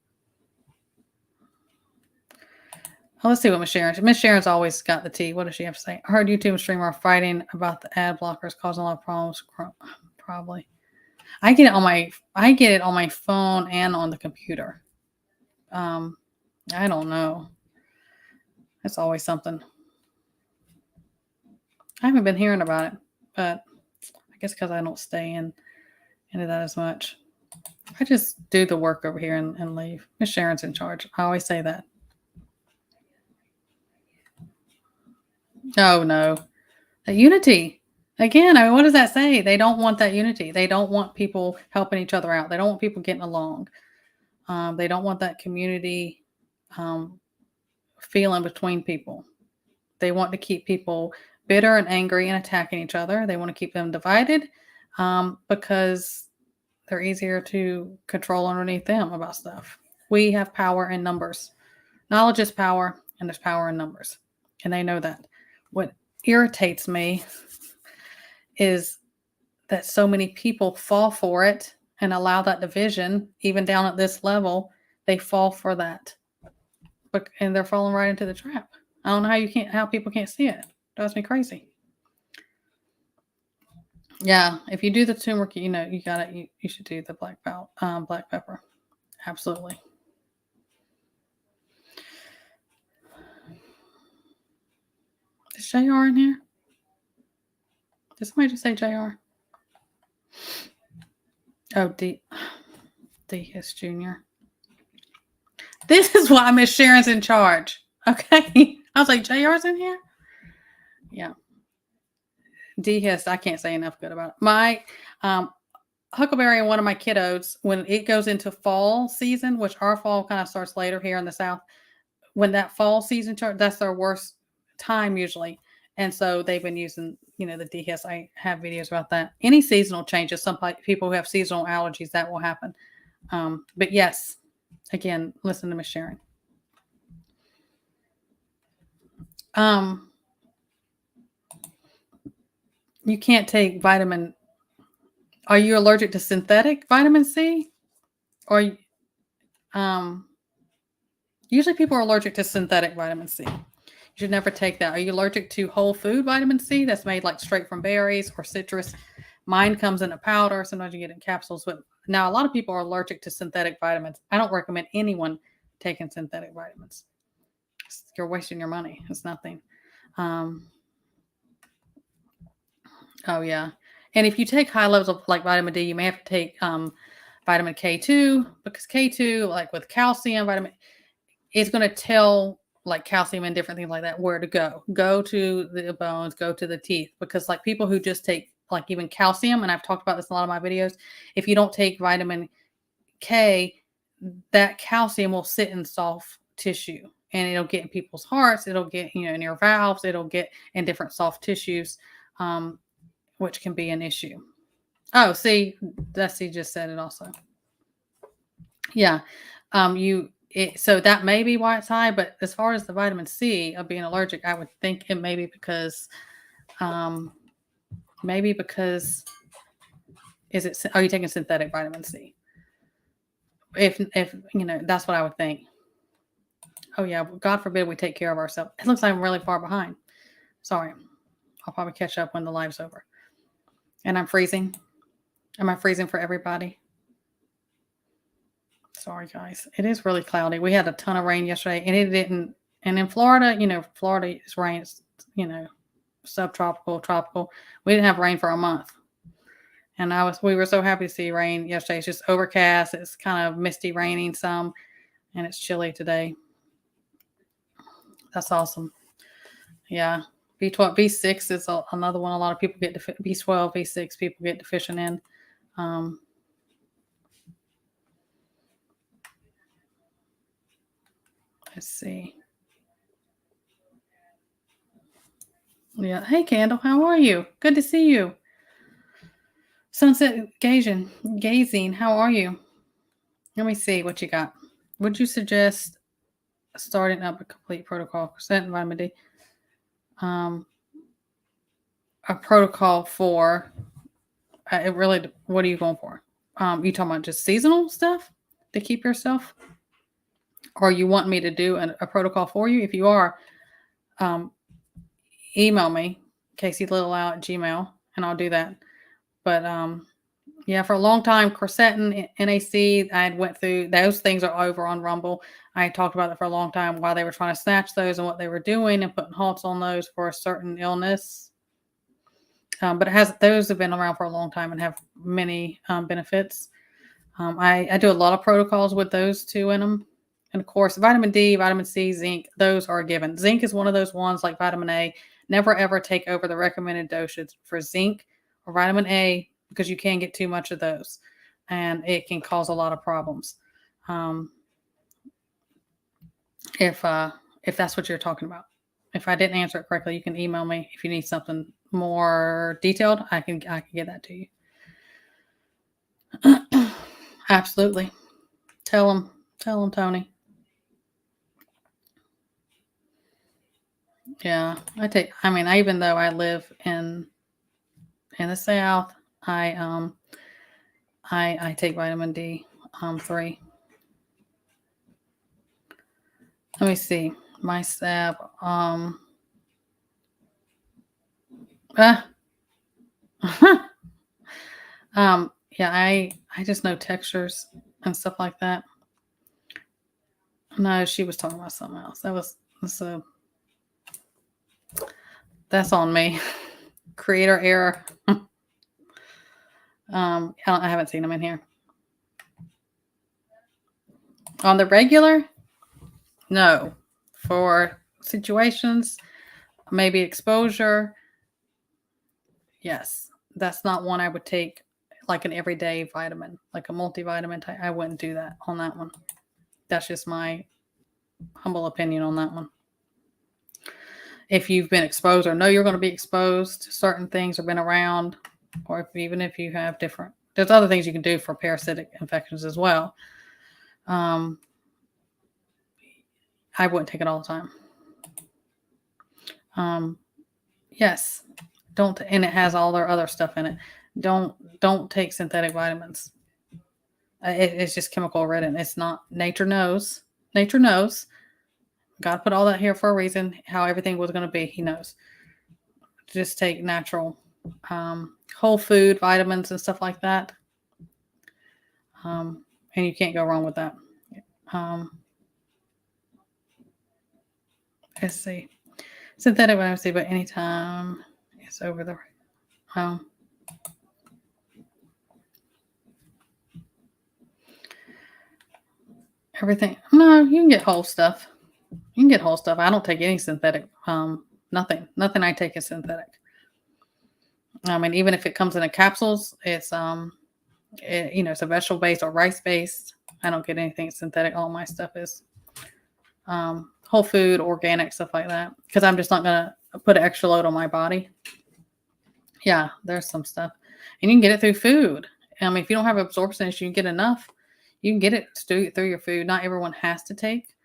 Oh, let's see what Miss Sharon's always got the tea. What does she have to say? I heard YouTube streamer are fighting about the ad blockers causing a lot of problems. Probably. I get it on my phone and on the computer. I don't know. It's always something. I haven't been hearing about it, but I guess because I don't stay into that as much. I just do the work over here and leave. Miss Sharon's in charge. I always say that. Oh, no. The unity. Again, what does that say? They don't want that unity. They don't want people helping each other out. They don't want people getting along. They don't want that community feeling between people. They want to keep people bitter and angry and attacking each other. They want to keep them divided because they're easier to control underneath them about stuff. We have power in numbers. Knowledge is power, and there's power in numbers. And they know that. What irritates me is that so many people fall for it and allow that division, even down at this level, they fall for that. And they're falling right into the trap. I don't know how people can't see it. It drives me crazy. Yeah, if you do the turmeric, you got it. You should do the black pepper. Absolutely. Is JR in here? Did somebody just say JR? Oh, D. Hiss Jr. This is why Miss Sharon's in charge. Okay. I was like, JR's in here? Yeah. D. Hiss, I can't say enough good about it. My huckleberry and one of my kiddos, when it goes into fall season, which our fall kind of starts later here in the South, when that fall season chart, that's their worst time usually. And so they've been using, the DHEAS. I have videos about that. Any seasonal changes, some people who have seasonal allergies, that will happen. But yes, again, listen to Miss Sharon. You can't take vitamin. Are you allergic to synthetic vitamin C? Or usually people are allergic to synthetic vitamin C. You should never take that. Are you allergic to whole food vitamin C that's made like straight from berries or citrus? Mine comes in a powder. Sometimes you get it in capsules. But now a lot of people are allergic to synthetic vitamins. I don't recommend anyone taking synthetic vitamins. You're wasting your money. It's nothing. Oh yeah. And if you take high levels of like vitamin D, you may have to take vitamin K2, because K2, like with calcium, vitamin, it's going to tell like calcium and different things like that where to go. Go to the bones, go to the teeth, because like people who just take like even calcium, and I've talked about this in a lot of my videos, if you don't take vitamin K, that calcium will sit in soft tissue and it'll get in people's hearts, it'll get in your valves, it'll get in different soft tissues, which can be an issue. Oh, see, Dusty just said it also. Yeah. So that may be why it's high, but as far as the vitamin C of being allergic, I would think it may be because, are you taking synthetic vitamin C? If that's what I would think. Oh yeah, God forbid we take care of ourselves. It looks like I'm really far behind. Sorry. I'll probably catch up when the live's over. And I'm freezing. Am I freezing for everybody? Sorry, guys. It is really cloudy. We had a ton of rain yesterday, and it didn't. And in Florida, Florida is rain. It's, subtropical, tropical. We didn't have rain for a month. And we were so happy to see rain yesterday. It's just overcast. It's kind of misty, raining some, and it's chilly today. That's awesome. Yeah. B12, B6 is another one. A lot of people get B12, B6 people get deficient in. Let's see. Yeah. Hey, Candle, how are you? Good to see you. Sunset Gazing, how are you? Let me see what you got. Would you suggest starting up a complete protocol for vitamin D? A protocol for what are you going for? You talking about just seasonal stuff to keep yourself? Or you want me to do a protocol for you? If you are, email me, CaseyLittleOut@gmail, and I'll do that. But yeah, for a long time, quercetin, NAC, I went through, those things are over on Rumble. I talked about it for a long time, why they were trying to snatch those and what they were doing and putting halts on those for a certain illness. But those have been around for a long time and have many benefits. I do a lot of protocols with those two in them. And of course, vitamin D, vitamin C, zinc, those are given. Zinc is one of those ones like vitamin A. Never ever take over the recommended dosage for zinc or vitamin A, because you can get too much of those and it can cause a lot of problems. If that's what you're talking about. If I didn't answer it correctly, you can email me. If you need something more detailed, I can get that to you. Absolutely. Tell them, Tony. Yeah, even though I live in the South, I take vitamin D3. Let me see. My sap. Yeah, I just know textures and stuff like that. No, she was talking about something else. That's on me. Creator error. I haven't seen them in here. On the regular? No. For situations, maybe exposure. Yes. That's not one I would take like an everyday vitamin, like a multivitamin type. I wouldn't do that on that one. That's just my humble opinion on that one. If you've been exposed or know you're going to be exposed to certain things or been around, or even if you have different, there's other things you can do for parasitic infections as well. I wouldn't take it all the time. Yes, don't, and it has all their other stuff in it. Don't take synthetic vitamins. It's just chemical ridden. It's not. Nature knows. Nature knows. God put all that here for a reason. How everything was going to be, He knows. Just take natural, whole food vitamins and stuff like that. And you can't go wrong with that. Let's see. Synthetic vitamins, but anytime it's over the everything. No, you can get whole stuff. You can get whole stuff. I don't take any synthetic. Nothing I take is synthetic. I mean, even if it comes in capsules, it's it's a vegetable based or rice based. I don't get anything synthetic. All my stuff is whole food, organic, stuff like that. Because I'm just not gonna put an extra load on my body. Yeah, there's some stuff, and you can get it through food. I mean, if you don't have absorption issue, you can get enough. You can get it through your food. Not everyone has to take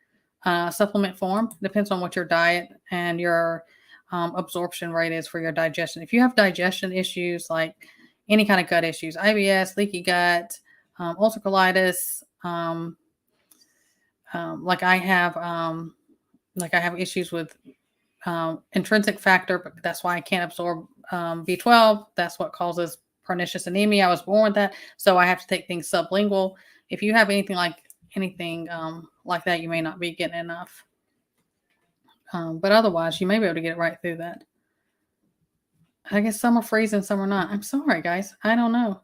supplement form. Depends on what your diet and your absorption rate is for your digestion. If you have digestion issues, like any kind of gut issues, IBS, leaky gut, ulcer colitis, like I have issues with intrinsic factor, but that's why I can't absorb B12. That's what causes pernicious anemia. I was born with that, so I have to take things sublingual. If you have anything like that, you may not be getting enough. But otherwise, you may be able to get it right through that. I guess some are freezing, some are not. I'm sorry, guys. I don't know.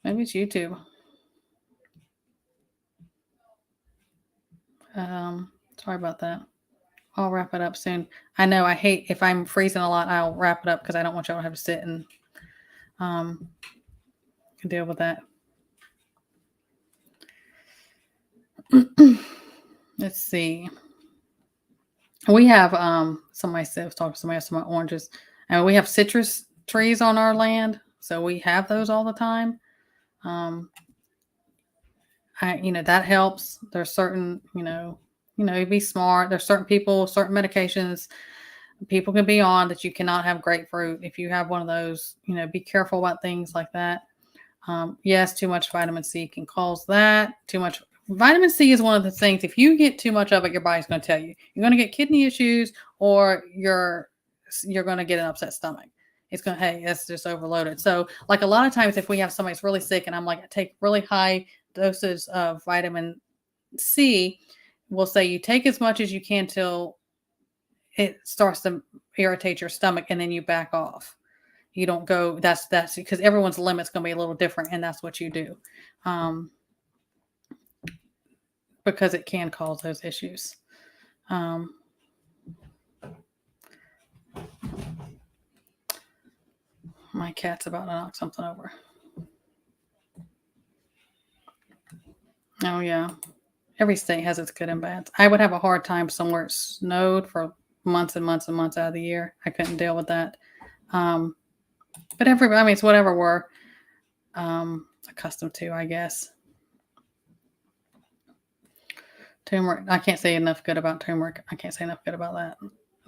Maybe it's YouTube. Sorry about that. I'll wrap it up soon. I know I hate if I'm freezing a lot, I'll wrap it up because I don't want y'all to have to sit and deal with that. Let's see. We have somebody said, I was talking to somebody else about oranges, and we have citrus trees on our land, so we have those all the time. That helps. There's certain, you be smart. There's certain people, certain medications people can be on that you cannot have grapefruit. If you have one of those, be careful about things like that. Yes, too much vitamin C can cause that. Too much vitamin C is one of the things. If you get too much of it, your body's going to tell you you're going to get kidney issues, or you're going to get an upset stomach. It's going to, hey, that's just overloaded. So, like a lot of times, if we have somebody that's really sick, and I'm like, take really high doses of vitamin C, we'll say you take as much as you can till it starts to irritate your stomach, and then you back off. You don't go. That's because everyone's limit's going to be a little different, and that's what you do. Because it can cause those issues. My cat's about to knock something over. Oh, yeah. Every state has its good and bads. I would have a hard time somewhere it snowed for months and months and months out of the year. I couldn't deal with that. But it's whatever we're accustomed to, I guess. Turmeric. I can't say enough good about turmeric. I can't say enough good about that.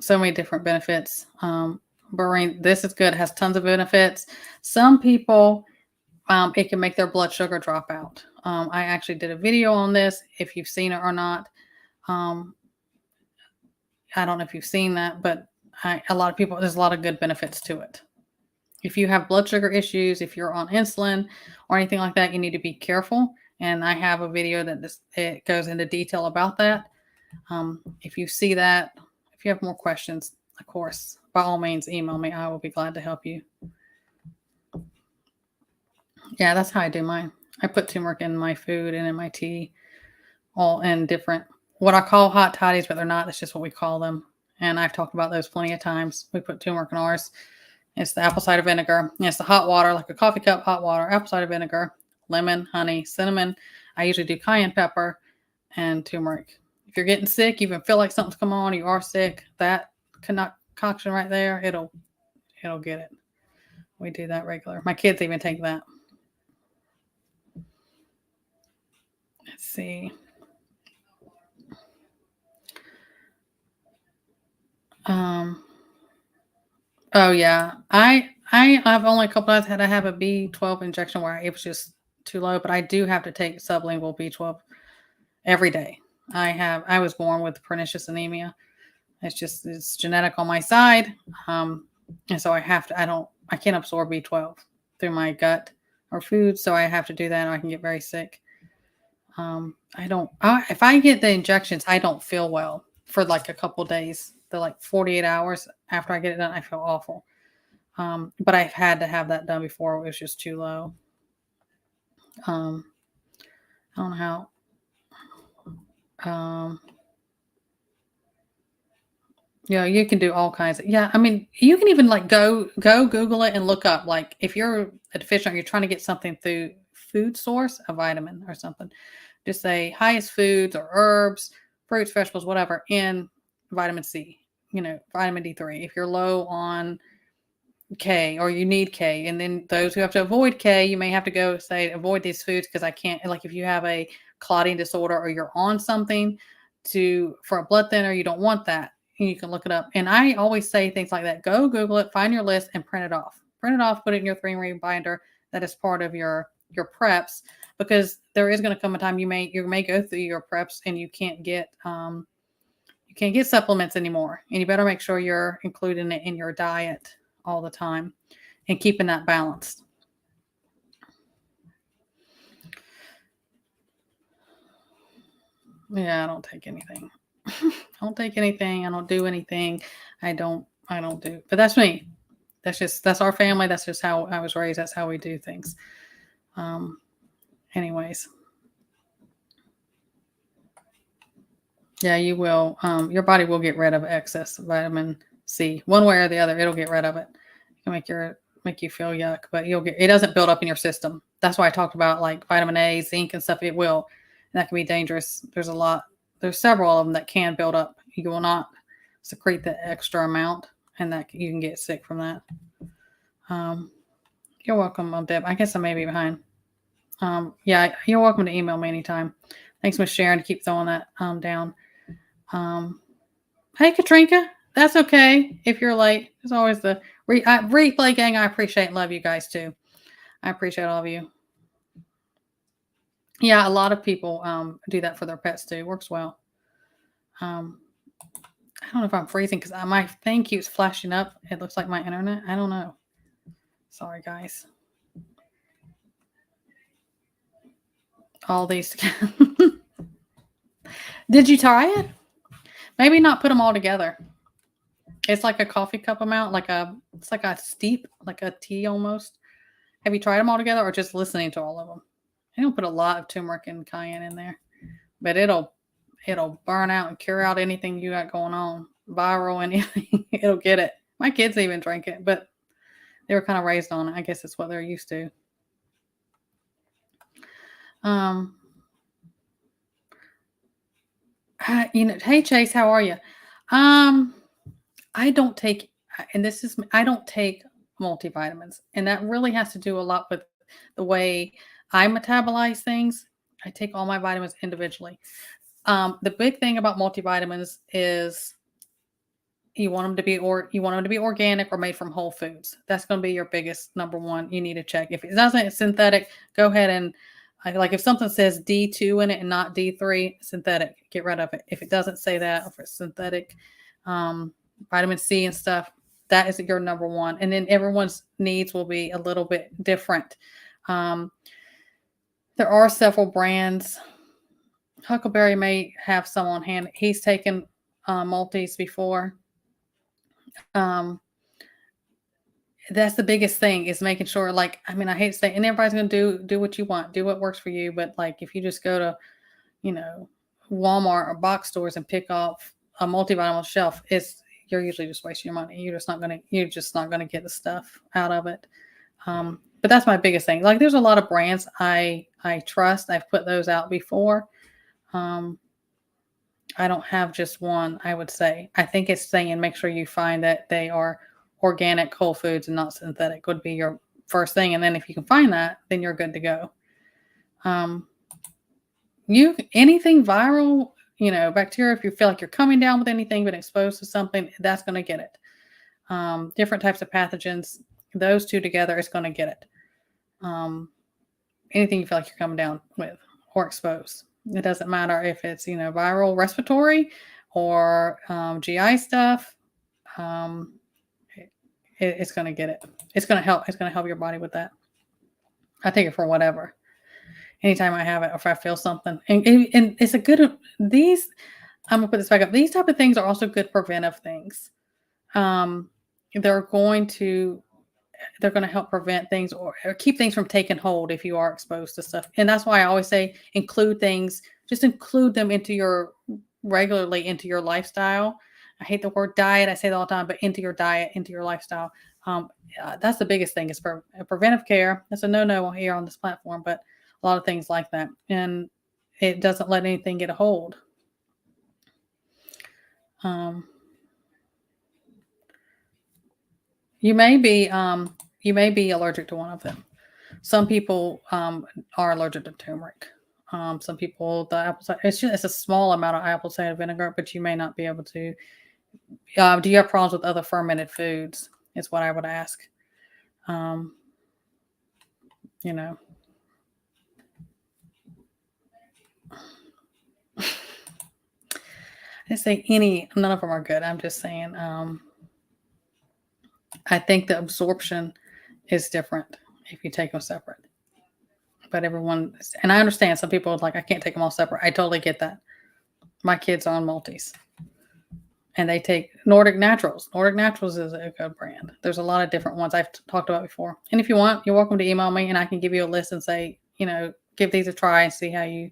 So many different benefits. Berberine, this is good. It has tons of benefits. Some people, it can make their blood sugar drop out. I actually did a video on this. If you've seen it or not, I don't know if you've seen that, but a lot of people, there's a lot of good benefits to it. If you have blood sugar issues, if you're on insulin or anything like that, you need to be careful. And I have a video that it goes into detail about that. If you see that, if you have more questions, of course, by all means, email me. I will be glad to help you. Yeah, that's how I do mine. I put turmeric in my food and in my tea, all in different, what I call hot toddies, but they're not. That's just what we call them. And I've talked about those plenty of times. We put turmeric in ours. It's the apple cider vinegar. And it's the hot water, like a coffee cup hot water, apple cider vinegar, lemon, honey, cinnamon. I usually do cayenne pepper and turmeric. If you're getting sick, you even feel like something's come on, you are sick, that concoction right there, it'll get it. We do that regular. My kids even take that. Let's see. Oh yeah. I've only a couple times had to have a B12 injection where it was just too low, but I do have to take sublingual B12 every day. I was born with pernicious anemia. It's genetic on my side. And so I can't absorb B12 through my gut or food, so I have to do that or I can get very sick. If I get the injections, I don't feel well for like a couple days. They're like 48 hours after I get it done, I feel awful. But I've had to have that done before. It was just too low. I don't know how. Yeah, you can do all kinds of, yeah. I mean, you can even like go Google it and look up, like if you're a deficient, you're trying to get something through food source, a vitamin or something. Just say highest foods or herbs, fruits, vegetables, whatever, in vitamin C, vitamin D3. If you're low on K or you need K, and then those who have to avoid K, you may have to go say avoid these foods because I can't, like if you have a clotting disorder or you're on something for a blood thinner, you don't want that. And you can look it up. And I always say things like that. Go Google it, find your list and print it off. Print it off, put it in your 3-ring binder that is part of your preps, because there is going to come a time you may go through your preps and you can't get supplements anymore. And you better make sure you're including it in your diet all the time and keeping that balanced. Yeah, I don't take anything. I don't take anything. I don't do anything. I don't do. But that's me. That's our family. That's just how I was raised. That's how we do things. Anyways. Yeah, you will. Your body will get rid of excess vitamin C one way or the other. It'll get rid of it. It can make you feel yuck, but it doesn't build up in your system. That's why I talked about like vitamin A, zinc, and stuff. It will, and that can be dangerous. There's several of them that can build up. You will not secrete the extra amount, and that you can get sick from that. You're welcome, Deb. I guess I may be behind. Yeah, you're welcome to email me anytime. Thanks, Miss Sharon, to keep throwing that down. Hey, Katrinka, that's okay if you're late. There's always the replay gang. I appreciate and love you guys too. I appreciate all of you. Yeah, a lot of people do that for their pets too. Works well. I don't know if I'm freezing because my thing keeps flashing up. It looks like my internet. I don't know. Sorry, guys. All these together. Did you try it? Maybe not put them all together. It's like a coffee cup amount, it's like a steep, like a tea almost. Have you tried them all together or just listening to all of them? I don't put a lot of turmeric and cayenne in there, but it'll burn out and cure out anything you got going on, viral, anything. It'll get it. My kids even drink it, but they were kind of raised on it. I guess it's what they're used to. Hey Chase, how are you? I don't take multivitamins, and that really has to do a lot with the way I metabolize things. I take all my vitamins individually. The big thing about multivitamins is you want them to be organic or made from whole foods. That's going to be your biggest number one. You need to check. If it doesn't, it's synthetic. Go ahead and like if something says D2 in it and not D3, synthetic, get rid of it. If it doesn't say that, if it's synthetic, vitamin C and stuff, that is your number one. And then everyone's needs will be a little bit different. There are several brands. Huckleberry may have some on hand. He's taken multis before. That's the biggest thing is making sure, I hate to say, and everybody's going to do what you want, do what works for you. But like, if you just go to, Walmart or box stores and pick off a multivitamin shelf, you're usually just wasting your money. You're just not going to get the stuff out of it. But that's my biggest thing. Like, there's a lot of brands I trust. I've put those out before. I don't have just one, I would say. I think it's saying make sure you find that they are organic whole foods and not synthetic would be your first thing. And then if you can find that, then you're good to go. Um, anything viral, bacteria, if you feel like you're coming down with anything, been exposed to something, that's going to get it. Different types of pathogens, those two together is going to get it. Anything you feel like you're coming down with or exposed. It doesn't matter if it's, viral, respiratory, or GI stuff. It's going to get it. It's going to help. It's going to help your body with that. I take it for whatever. Anytime I have it, or if I feel something, and it's a good. These, I'm gonna put this back up. These type of things are also good preventive things. They're going to help prevent things or keep things from taking hold if you are exposed to stuff. And that's why I always say include things, just include them regularly into your lifestyle. I hate the word diet. I say that all the time, but into your diet, into your lifestyle. That's the biggest thing is preventive care. That's a no-no here on this platform, but a lot of things like that. And it doesn't let anything get a hold. You may be allergic to one of them. Some people are allergic to turmeric. Some people, the apple cider, it's a small amount of apple cider vinegar, but you may not be able to. Do you have problems with other fermented foods? Is what I would ask. I didn't say none of them are good. I'm just saying, I think the absorption is different if you take them separate. But everyone, and I understand some people are like, I can't take them all separate. I totally get that. My kids are on multis. And they take Nordic Naturals. Nordic Naturals is a good brand. There's a lot of different ones I've talked about before. And if you want, you're welcome to email me and I can give you a list and say, give these a try and see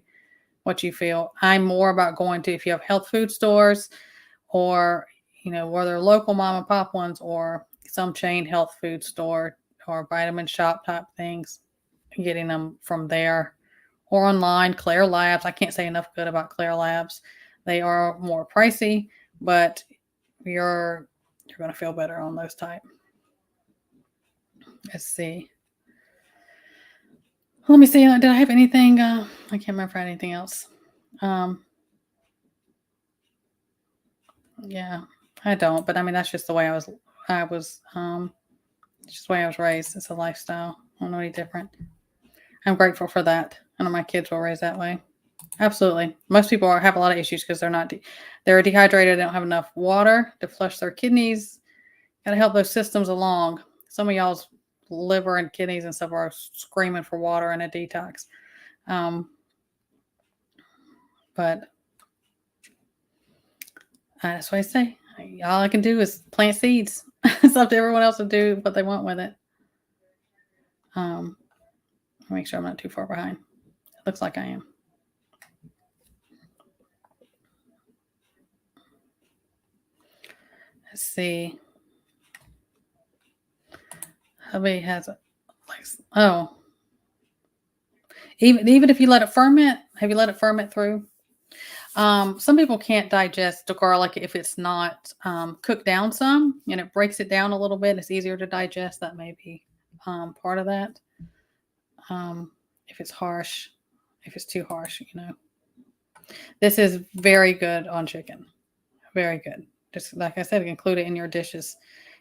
what you feel. I'm more about going to, if you have health food stores or, where they're local mom and pop ones or some chain health food store or vitamin shop type things, getting them from there or online. Claire Labs. I can't say enough good about Claire Labs. They are more pricey, but you're going to feel better on those type. Let's see. Let me see. Did I have anything? I can't remember if I had anything else. Yeah, I don't. But I mean, that's just the way I was. Just the way I was raised. It's a lifestyle. I don't know any different. I'm grateful for that. I know my kids were raised that way. Absolutely. Most people have a lot of issues because they're dehydrated. They don't have enough water to flush their kidneys. Got to help those systems along. Some of y'all's liver and kidneys and stuff are screaming for water and a detox. But that's what I say. All I can do is plant seeds. It's up to everyone else to do what they want with it. Make sure I'm not too far behind. It looks like I am. Let's see. Hubby has even if you let it ferment, have you let it ferment through? Some people can't digest the garlic if it's not cooked down some, and it breaks it down a little bit. It's easier to digest. That may be part of that. If it's harsh, if it's too harsh, This is very good on chicken. Very good. Just like I said, include it in your dishes.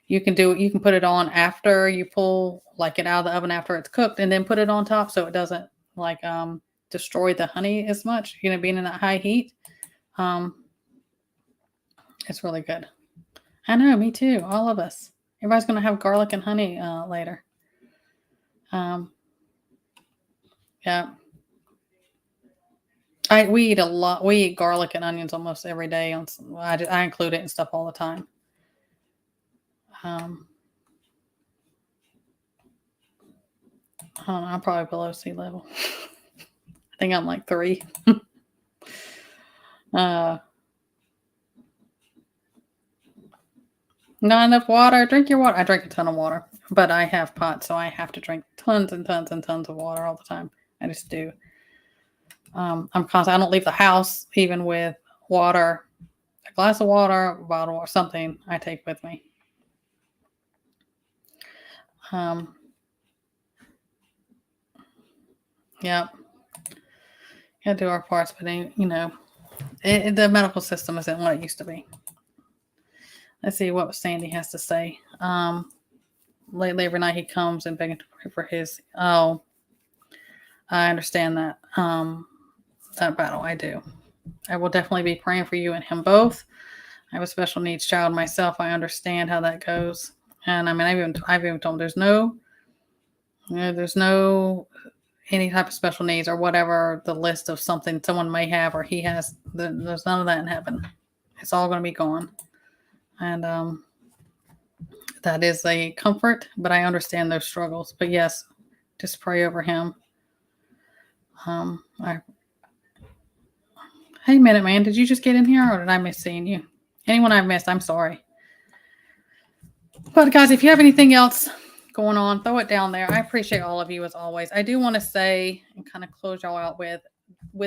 You can put it on after you pull it out of the oven after it's cooked, and then put it on top so it doesn't destroy the honey as much, being in that high heat. It's really good. I know, me too. All of us. Everybody's going to have garlic and honey later. Yeah. We eat a lot. We eat garlic and onions almost every day. I include it in stuff all the time. I don't know, I'm probably below sea level. I think I'm like 3. Not enough water. Drink your water. I drink a ton of water, but I have POTS, so I have to drink tons and tons and tons of water all the time. I just do. I'm constant. I don't leave the house even with water, a glass of water, a bottle, or something I take with me. Yep. Gotta do our parts, but the medical system isn't what it used to be. Let's see what Sandy has to say. Lately, every night he comes and begging to pray for his. Oh, I understand that. That battle. I do. I will definitely be praying for you and him both. I have a special needs child myself. I understand how that goes. And I mean, I've even told him there's no any type of special needs or whatever the list of something someone may have or he has. There's none of that in heaven. It's all going to be gone. And that is a comfort, but I understand those struggles. But yes, just pray over him. Hey, Minute Man, did you just get in here or did I miss seeing you? Anyone I've missed, I'm sorry. But guys, if you have anything else going on, throw it down there. I appreciate all of you as always. I do want to say and kind of close y'all out with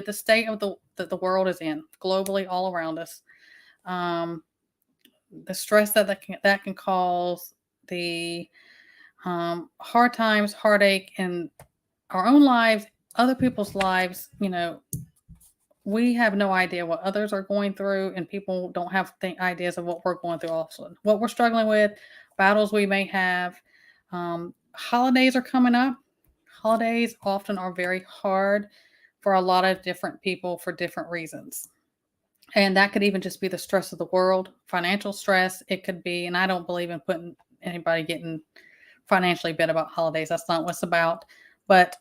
the state of that the world is in globally all around us. The stress that can cause, the hard times, heartache in our own lives, other people's lives. We have no idea what others are going through, and people don't have ideas of what we're going through also. What we're struggling with, battles we may have. Holidays are coming up. Holidays often are very hard for a lot of different people for different reasons. And that could even just be the stress of the world, financial stress. It could be, and I don't believe in putting anybody getting financially bit about holidays. That's not what it's about. But,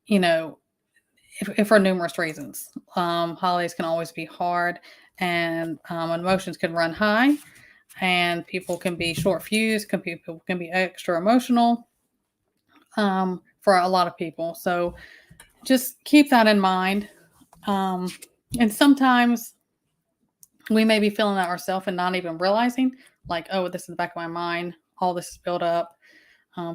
if for numerous reasons. Holidays can always be hard, and emotions can run high, and people can be short-fused. People can be extra emotional for a lot of people. So just keep that in mind. And sometimes we may be feeling that ourselves and not even realizing, like, oh, this is in the back of my mind. All this is built up.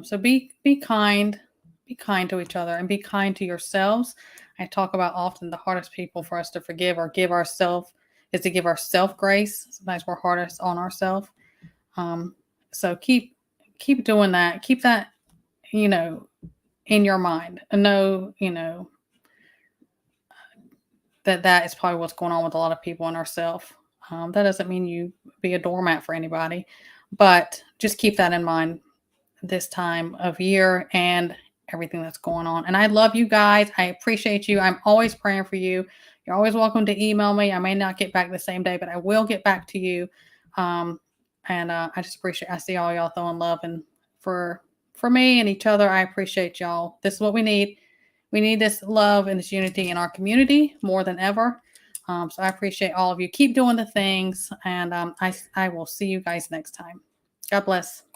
So be kind. Be kind to each other and be kind to yourselves. I talk about often the hardest people for us to forgive or give ourselves is to give ourselves grace. Sometimes we're hardest on ourselves. So keep doing that. Keep that, in your mind. And know, that is probably what's going on with a lot of people in ourselves. That doesn't mean you be a doormat for anybody, but just keep that in mind this time of year and everything that's going on. And I love you guys. I appreciate you. I'm always praying for you. You're always welcome to email me. I may not get back the same day, but I will get back to you. And I just appreciate, I see all y'all throwing love and for me and each other. I appreciate y'all. This is what we need. We need this love and this unity in our community more than ever. So I appreciate all of you. Keep doing the things, and I will see you guys next time. God bless.